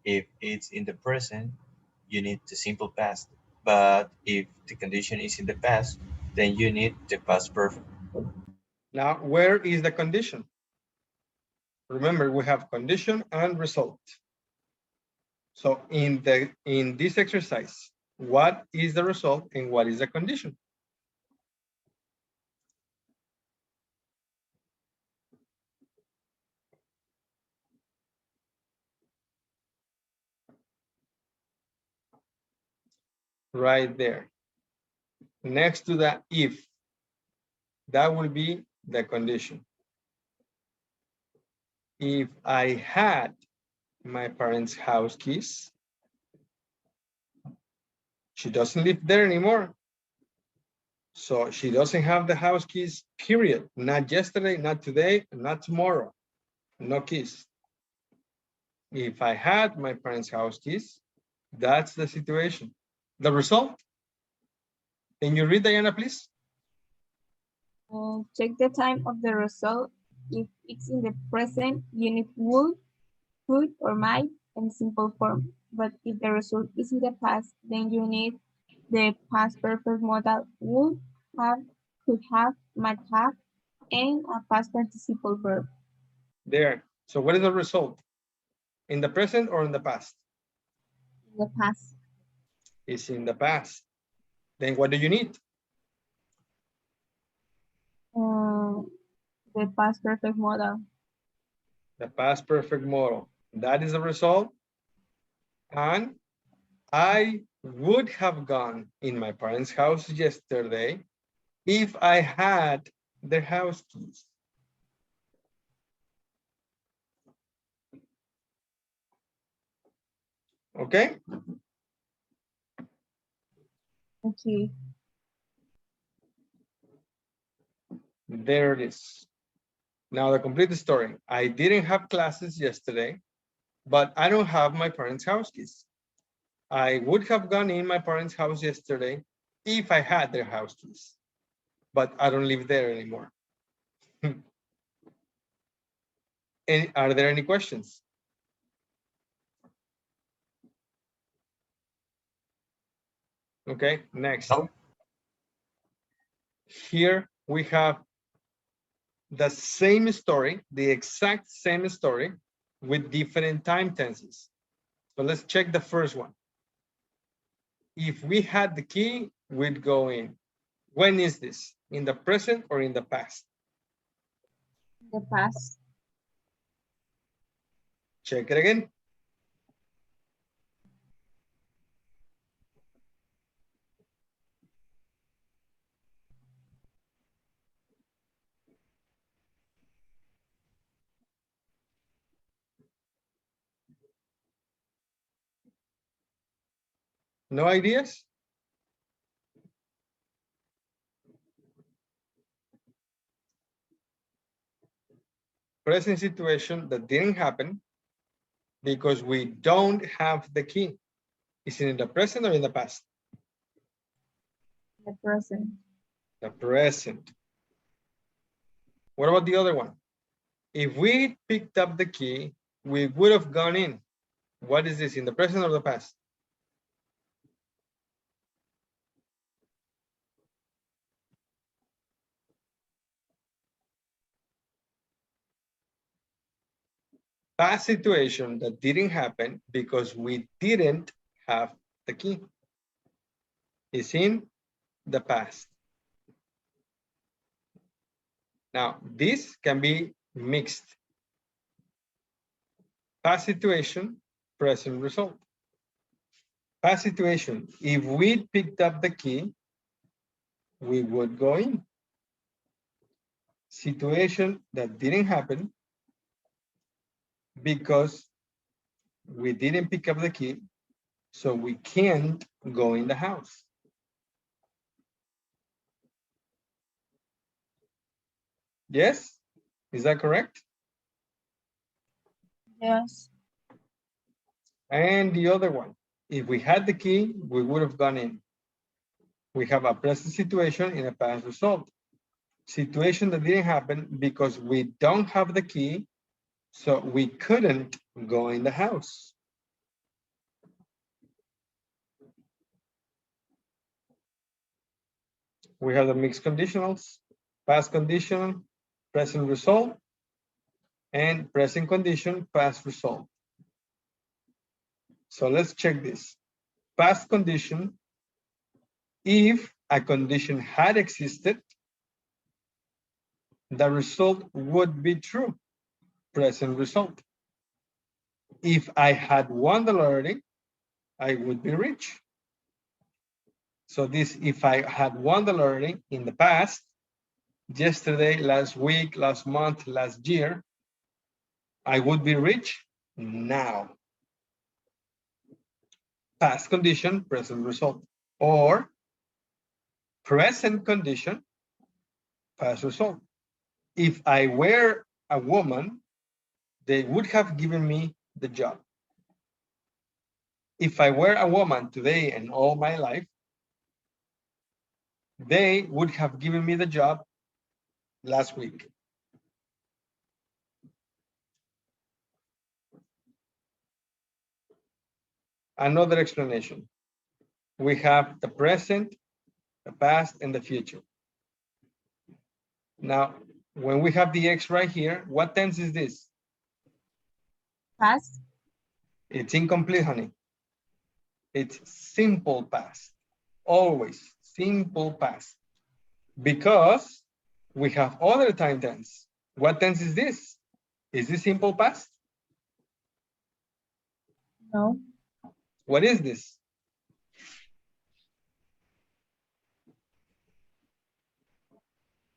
If it's in the present, you need the simple past. But if the condition is in the past, then you need the past perfect. Now, where is the condition? Remember, we have condition and result. So in this exercise, what is the result and what is the condition? Right there. Next to the if, that will be the condition. If I had my parents' house keys, she doesn't live there anymore. So she doesn't have the house keys, period. Not yesterday, not today, not tomorrow. No keys. If I had my parents' house keys, that's the situation. The result? Can you read, Diana, please? Check the time of the result. If it's in the present, you need would, could, or might in simple form. But if the result is in the past, then you need the past perfect modal would have, could have, might have, and a past participle verb. There. So what is the result? In the present or in the past? In the past. It's in the past. Then what do you need? The past perfect modal. The past perfect model. That is the result. And I would have gone in my parents' house yesterday if I had their house keys. Okay? Okay. There it is. Now the complete story. I didn't have classes yesterday, but I don't have my parents' house keys. I would have gone in my parents' house yesterday if I had their house keys, but I don't live there anymore. And are there any questions? Okay, next. No. Here we have the same story, the exact same story with different time tenses. So let's check the first one. If we had the key, we'd go in. When is this? In the present or in the past? The past. Check it again. No ideas? Present situation that didn't happen because we don't have the key. Is it in the present or in the past? The present. The present. What about the other one? If we picked up the key, we would have gone in. What is this, in the present or the past? Past situation that didn't happen because we didn't have the key. Is in the past. Now, this can be mixed. Past situation, present result. Past situation, if we picked up the key, we would go in. Situation that didn't happen because we didn't pick up the key, so we can't go in the house. Yes? Is that correct? Yes. And the other one, if we had the key, we would have gone in. We have a present situation in a past result. Situation that didn't happen because we don't have the key, so we couldn't go in the house. We have the mixed conditionals, past condition, present result, and present condition, past result. So let's check this. Past condition, if a condition had existed, the result would be true, present result. If I had won the lottery, I would be rich. So this, if I had won the lottery in the past, yesterday, last week, last month, last year, I would be rich now. Past condition, present result. Or present condition, past result. If I were a woman, they would have given me the job. If I were a woman today and all my life, they would have given me the job last week. Another explanation. We have the present, the past, and the future. Now, when we have the X right here, what tense is this? Past. It's incomplete, honey. It's simple past. Always simple past. Because we have other time tense. What tense is this? Is this simple past? No. What is this?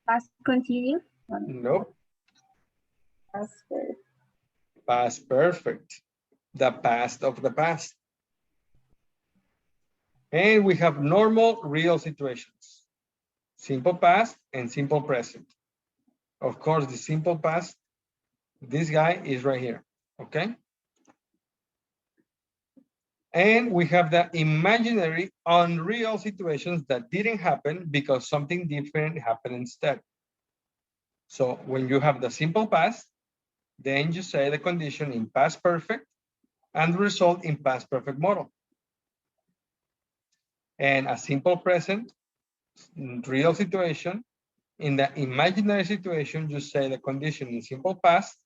Past continuous. Nope. Past perfect. Past perfect. The past of the past. And we have normal real situations. Simple past and simple present. Of course, the simple past, this guy is right here, okay? And we have the imaginary, unreal situations that didn't happen because something different happened instead. So when you have the simple past, then you say the condition in past perfect and the result in past perfect model. And a simple present, real situation. In the imaginary situation, you say the condition in simple past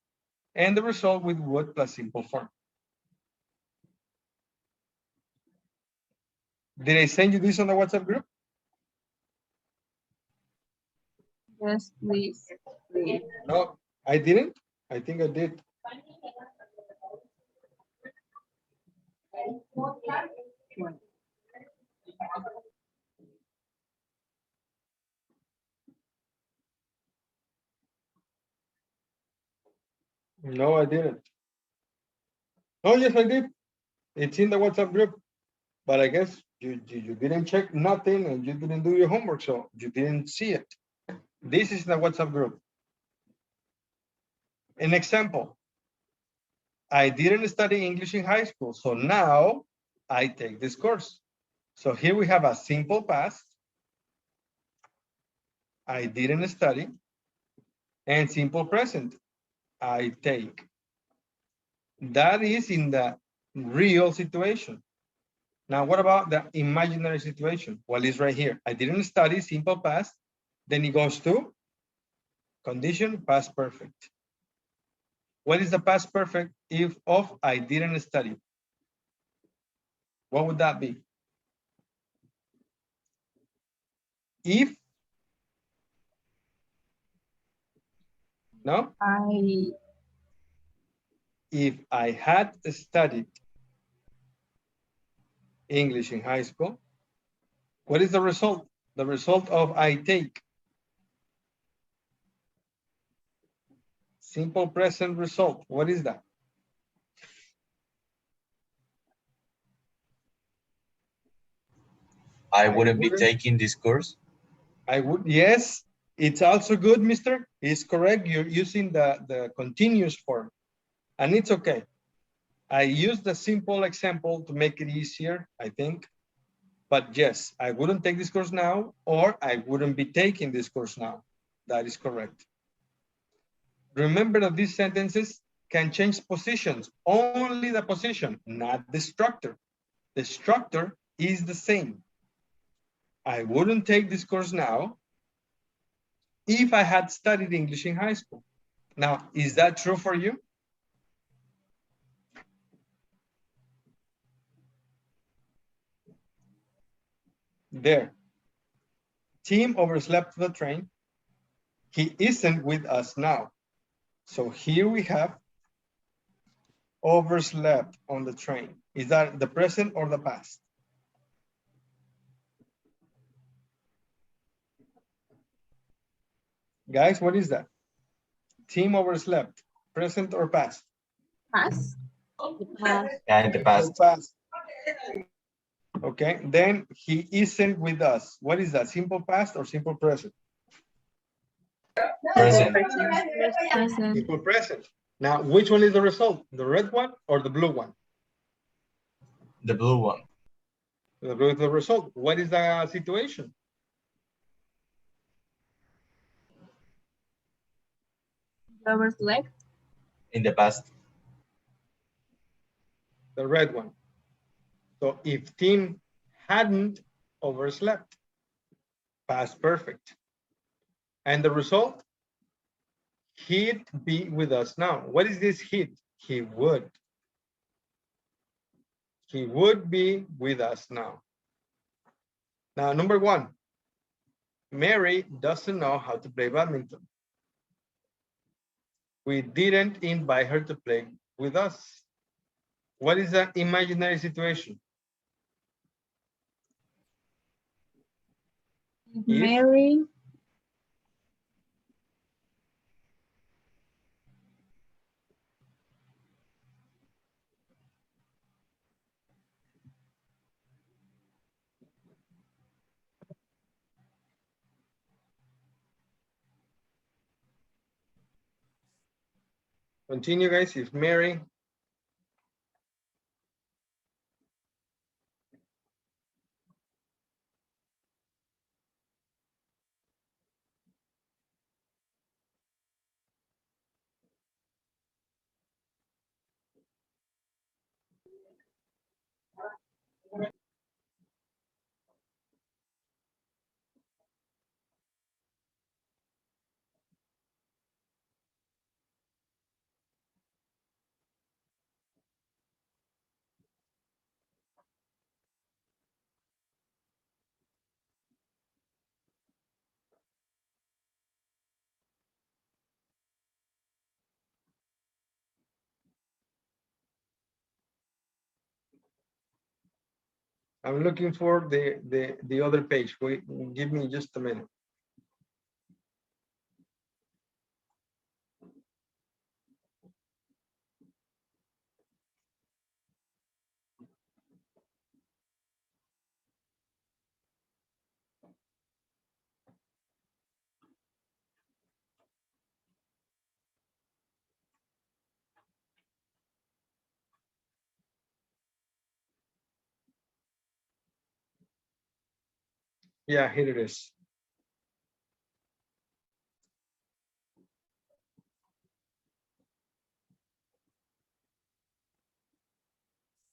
and the result with would plus simple form. Did I send you this on the WhatsApp group? Yes, please. No, I didn't. I think I did. No, I didn't. Oh, yes, I did. It's in the WhatsApp group. But I guess you didn't check nothing and you didn't do your homework, so you didn't see it. This is the WhatsApp group. An example. I didn't study English in high school, so now I take this course. So here we have a simple past. I didn't study. And simple present. I take. That is in the real situation. Now, what about the imaginary situation? Well, it's right here. I didn't study, simple past. Then it goes to condition, past perfect. What is the past perfect if of I didn't study? What would that be? If, no? If I had studied English in high school, what is the result? The result of I take. Simple present result. What is that? I wouldn't be taking this course. I would, yes, it's also good, mister. It's correct. You're using the continuous form, and it's okay. I used the simple example to make it easier, I think. But yes, I wouldn't take this course now, or I wouldn't be taking this course now. That is correct. Remember that these sentences can change positions, only the position, not the structure. The structure is the same. I wouldn't take this course now if I had studied English in high school. Now, is that true for you? There. Tim overslept the train. He isn't with us now. So here we have overslept on the train. Is that the present or the past? Guys, what is that? Tim overslept, present or past? Past. Yeah, in the past. Past. Okay, then he isn't with us. What is that, simple past or simple present? Present. Present. Simple present. Now, which one is the result? The red one or the blue one? The blue one. The blue is the result. What is the situation? Overslept. In the past. The red one. So if Tim hadn't overslept, past perfect. And the result? He'd be with us now. What is this he'd? He would. He would be with us now. Now, number one, Mary doesn't know how to play badminton. We didn't invite her to play with us. What is that imaginary situation? Mary. Continue, guys. If Mary. I'm looking for the other page. Wait, give me just a minute. Yeah, here it is.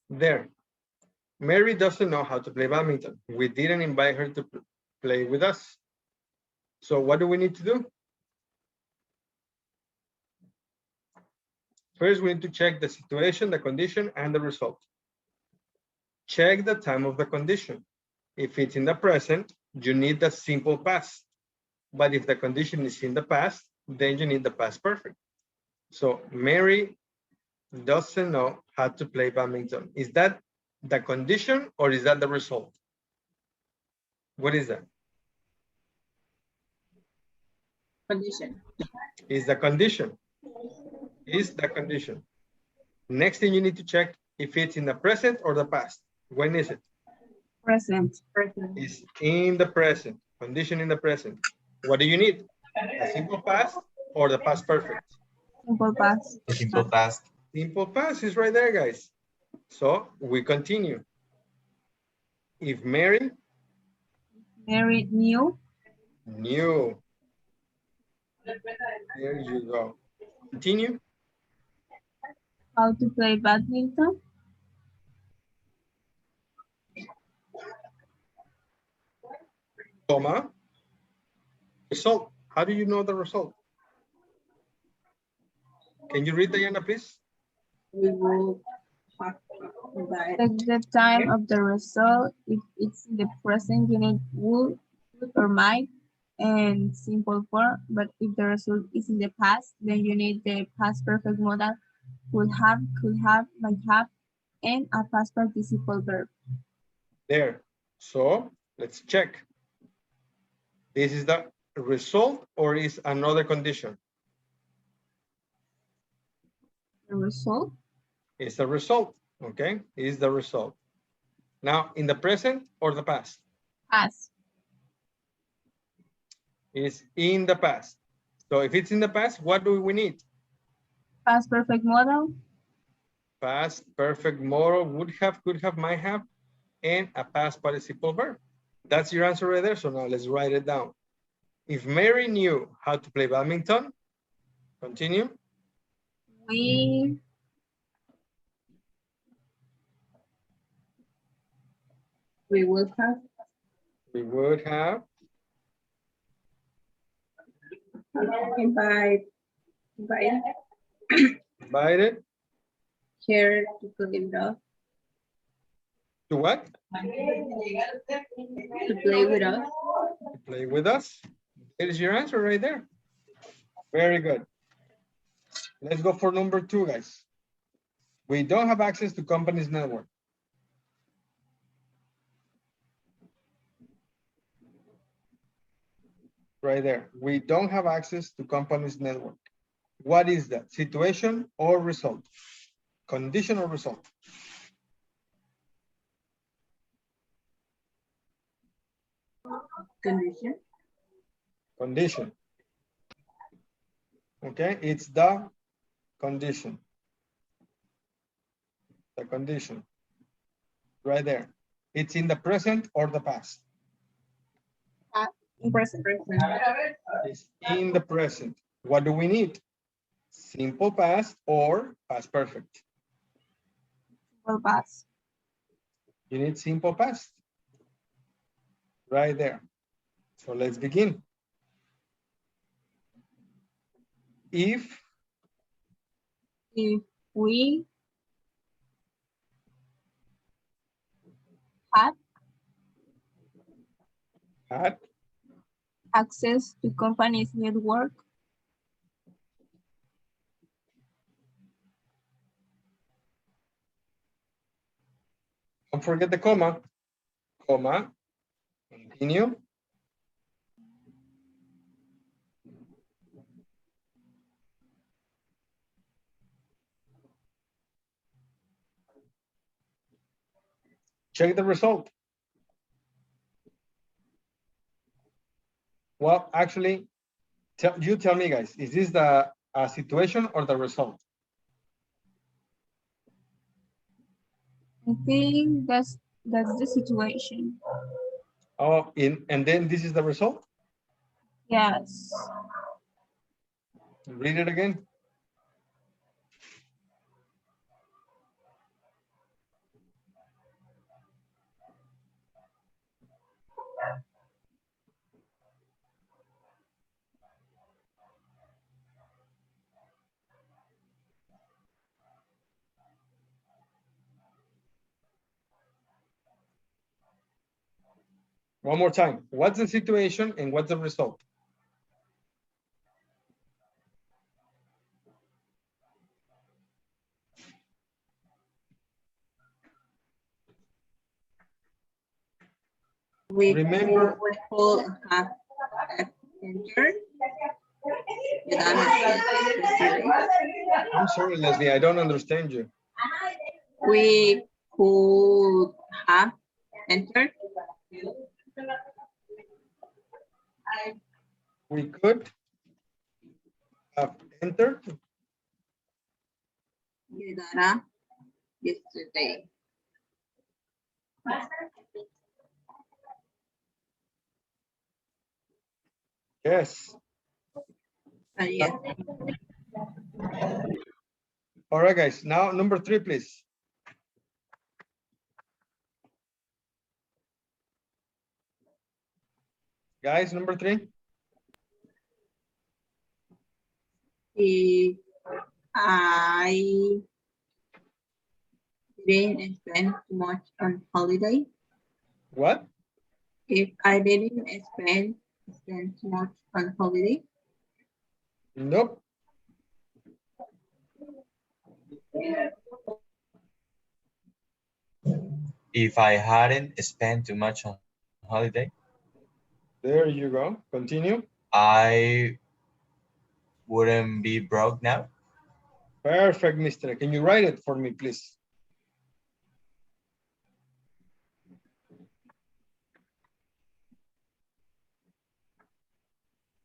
There. Mary doesn't know how to play badminton. We didn't invite her to play with us. So what do we need to do? First, we need to check the situation, the condition, and the result. Check the time of the condition. If it's in the present, you need the simple past. But if the condition is in the past, then you need the past perfect. So Mary doesn't know how to play badminton. Is that the condition or is that the result? What is that? Condition. Is the condition. Is the condition. Next thing you need to check if it's in the present or the past. When is it? Present. It's in the present. Condition in the present. What do you need? A simple past or the past perfect? Simple past. Simple past. Simple past is right there, guys. So we continue. If Mary Knew knew. There you go. Continue. how to play badminton. Comma. Result. How do you know the result? Can you read, Diana, please? We will have that. Check the time of the result. If it's in the present, you need would or might and simple form. But if the result is in the past, then you need the past perfect modal would have, could have, might have, and a past participle verb. There. So let's check. This is the result or is another condition? The result. It's the result. Okay, is the result. Now, in the present or the past? Past. Is in the past. So if it's in the past, what do we need? Past perfect modal. Past perfect modal, would have, could have, might have, and a past participle verb. That's your answer right there. So now let's write it down. If Mary knew how to play badminton, continue. We would have We would have invited invited her to play with us. to what? To play with us. To play with us. There's your answer right there. Very good. Let's go for number 2, guys. We don't have access to company's network. Right there. We don't have access to company's network. What is that? Situation or result? Condition or result? Condition. Condition. Okay, it's the condition. The condition. Right there. It's in the present or the past? In present. It's in the present. What do we need? Simple past or past perfect? Simple past. You need simple past. Right there. So let's begin. If we had had access to company's network, don't forget the comma, continue. Check the result. Well, actually, tell me, guys, is this the situation or the result? I think that's the situation. Oh, and then this is the result? Yes. Read it again. One more time. What's the situation and what's the result? Remember, we could have entered the data. I'm sorry, Leslie, I don't understand you. We could have entered We could have entered the data yesterday. yes. Yes. All right, guys. Now, number 3, please. Guys, number 3. If I didn't spend too much on holiday. What? If I didn't spend too much on holiday. Nope. If I hadn't spent too much on holiday, There you go. Continue. I wouldn't be broke now. Perfect, mister. Can you write it for me, please?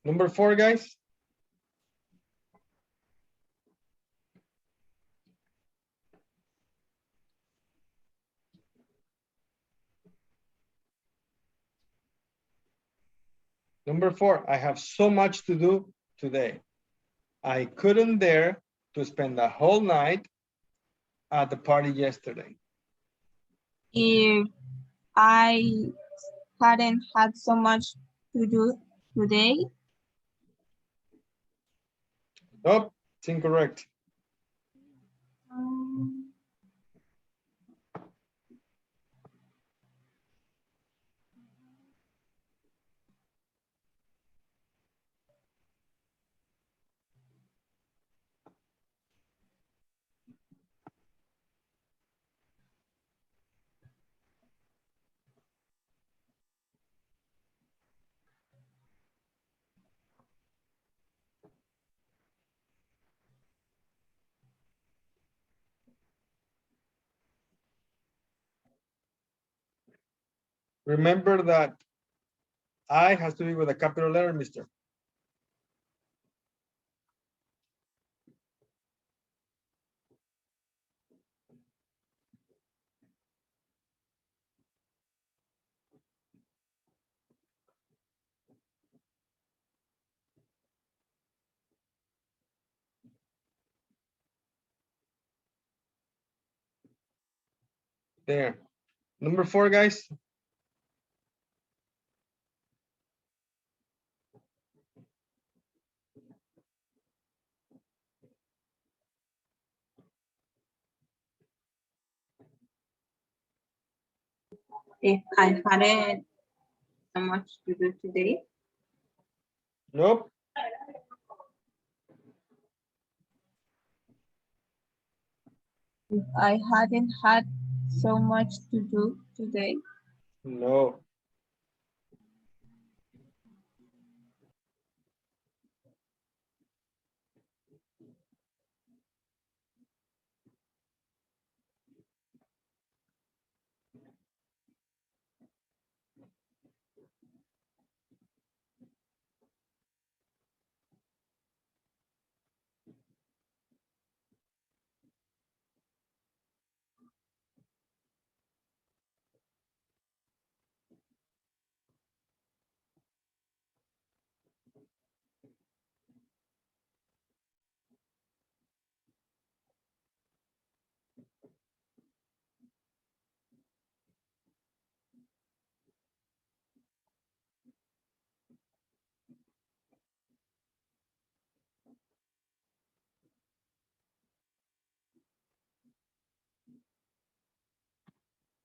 Number 4, guys. Number 4, I have so much to do today. I couldn't dare to spend the whole night at the party yesterday. If I hadn't had so much to do today, Nope, it's incorrect. Remember that I has to be with a capital letter, mister. There. Number 4, guys. If I hadn't so much to do today, Nope. If I hadn't had so much to do today, No.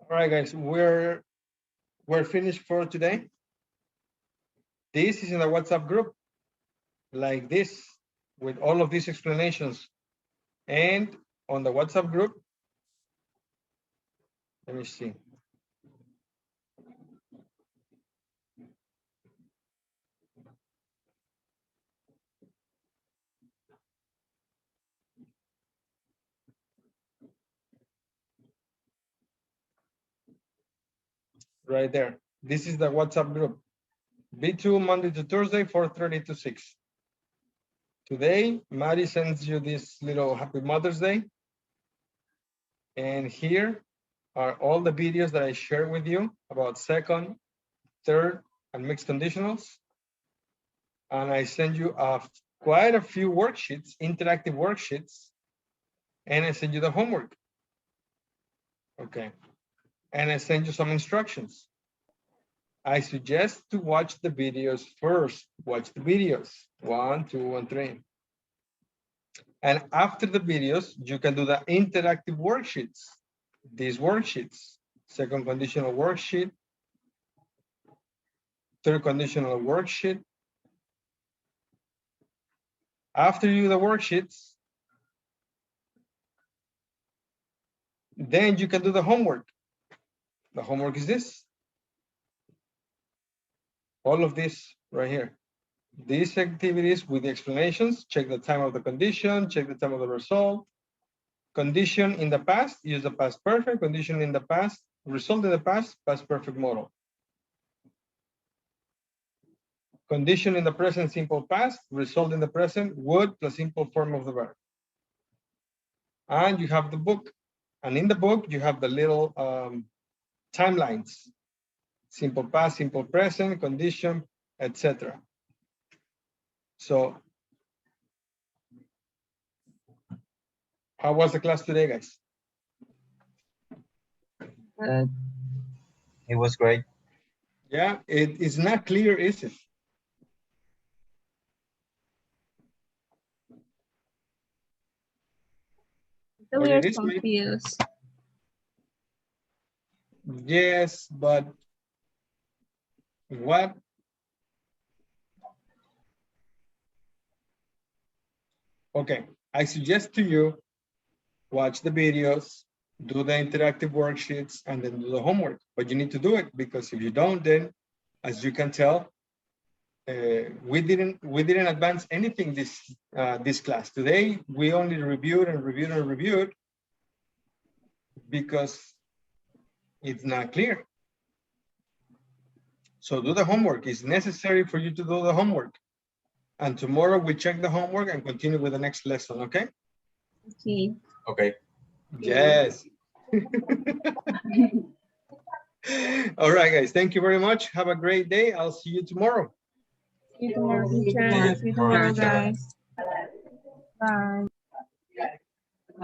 All right, guys, we're finished for today. This is in the WhatsApp group, like this, with all of these explanations. And on the WhatsApp group, let me see. Right there. This is the WhatsApp group. B2 Monday to Thursday, 4:30 to 6. Today, Maddie sends you this little Happy Mother's Day. And here are all the videos that I shared with you about second, third, and mixed conditionals. And I send you quite a few worksheets, interactive worksheets, and I send you the homework. Okay. And I send you some instructions. I suggest to watch the videos first. Watch the videos, 1, 2, and 3. And after the videos, you can do the interactive worksheets. These worksheets, second conditional worksheet, third conditional worksheet. After you do the worksheets, then you can do the homework. The homework is this. All of this right here. These activities with the explanations, check the time of the condition, check the time of the result. Condition in the past, use the past perfect. Condition in the past, result in the past perfect model. Condition in the present, simple past, result in the present, would plus simple form of the verb. And you have the book. And in the book, you have the little timelines. Simple past, simple present, condition, etc. So, how was the class today, guys? It was great. Yeah, it is not clear, is it? so Well, we are it is confused. Yes, but what? Okay, I suggest to you, watch the videos, do the interactive worksheets, and then do the homework. But you need to do it, because if you don't, then, as you can tell, we didn't advance anything this class. Today, we only reviewed because it's not clear. So do the homework. It's necessary for you to do the homework. And tomorrow we check the homework and continue with the next lesson, okay? Okay. Okay. Yes. All right, guys. Thank you very much. Have a great day. I'll see you tomorrow. See you tomorrow, See you teacher. tomorrow. See you tomorrow, teacher. guys. Bye.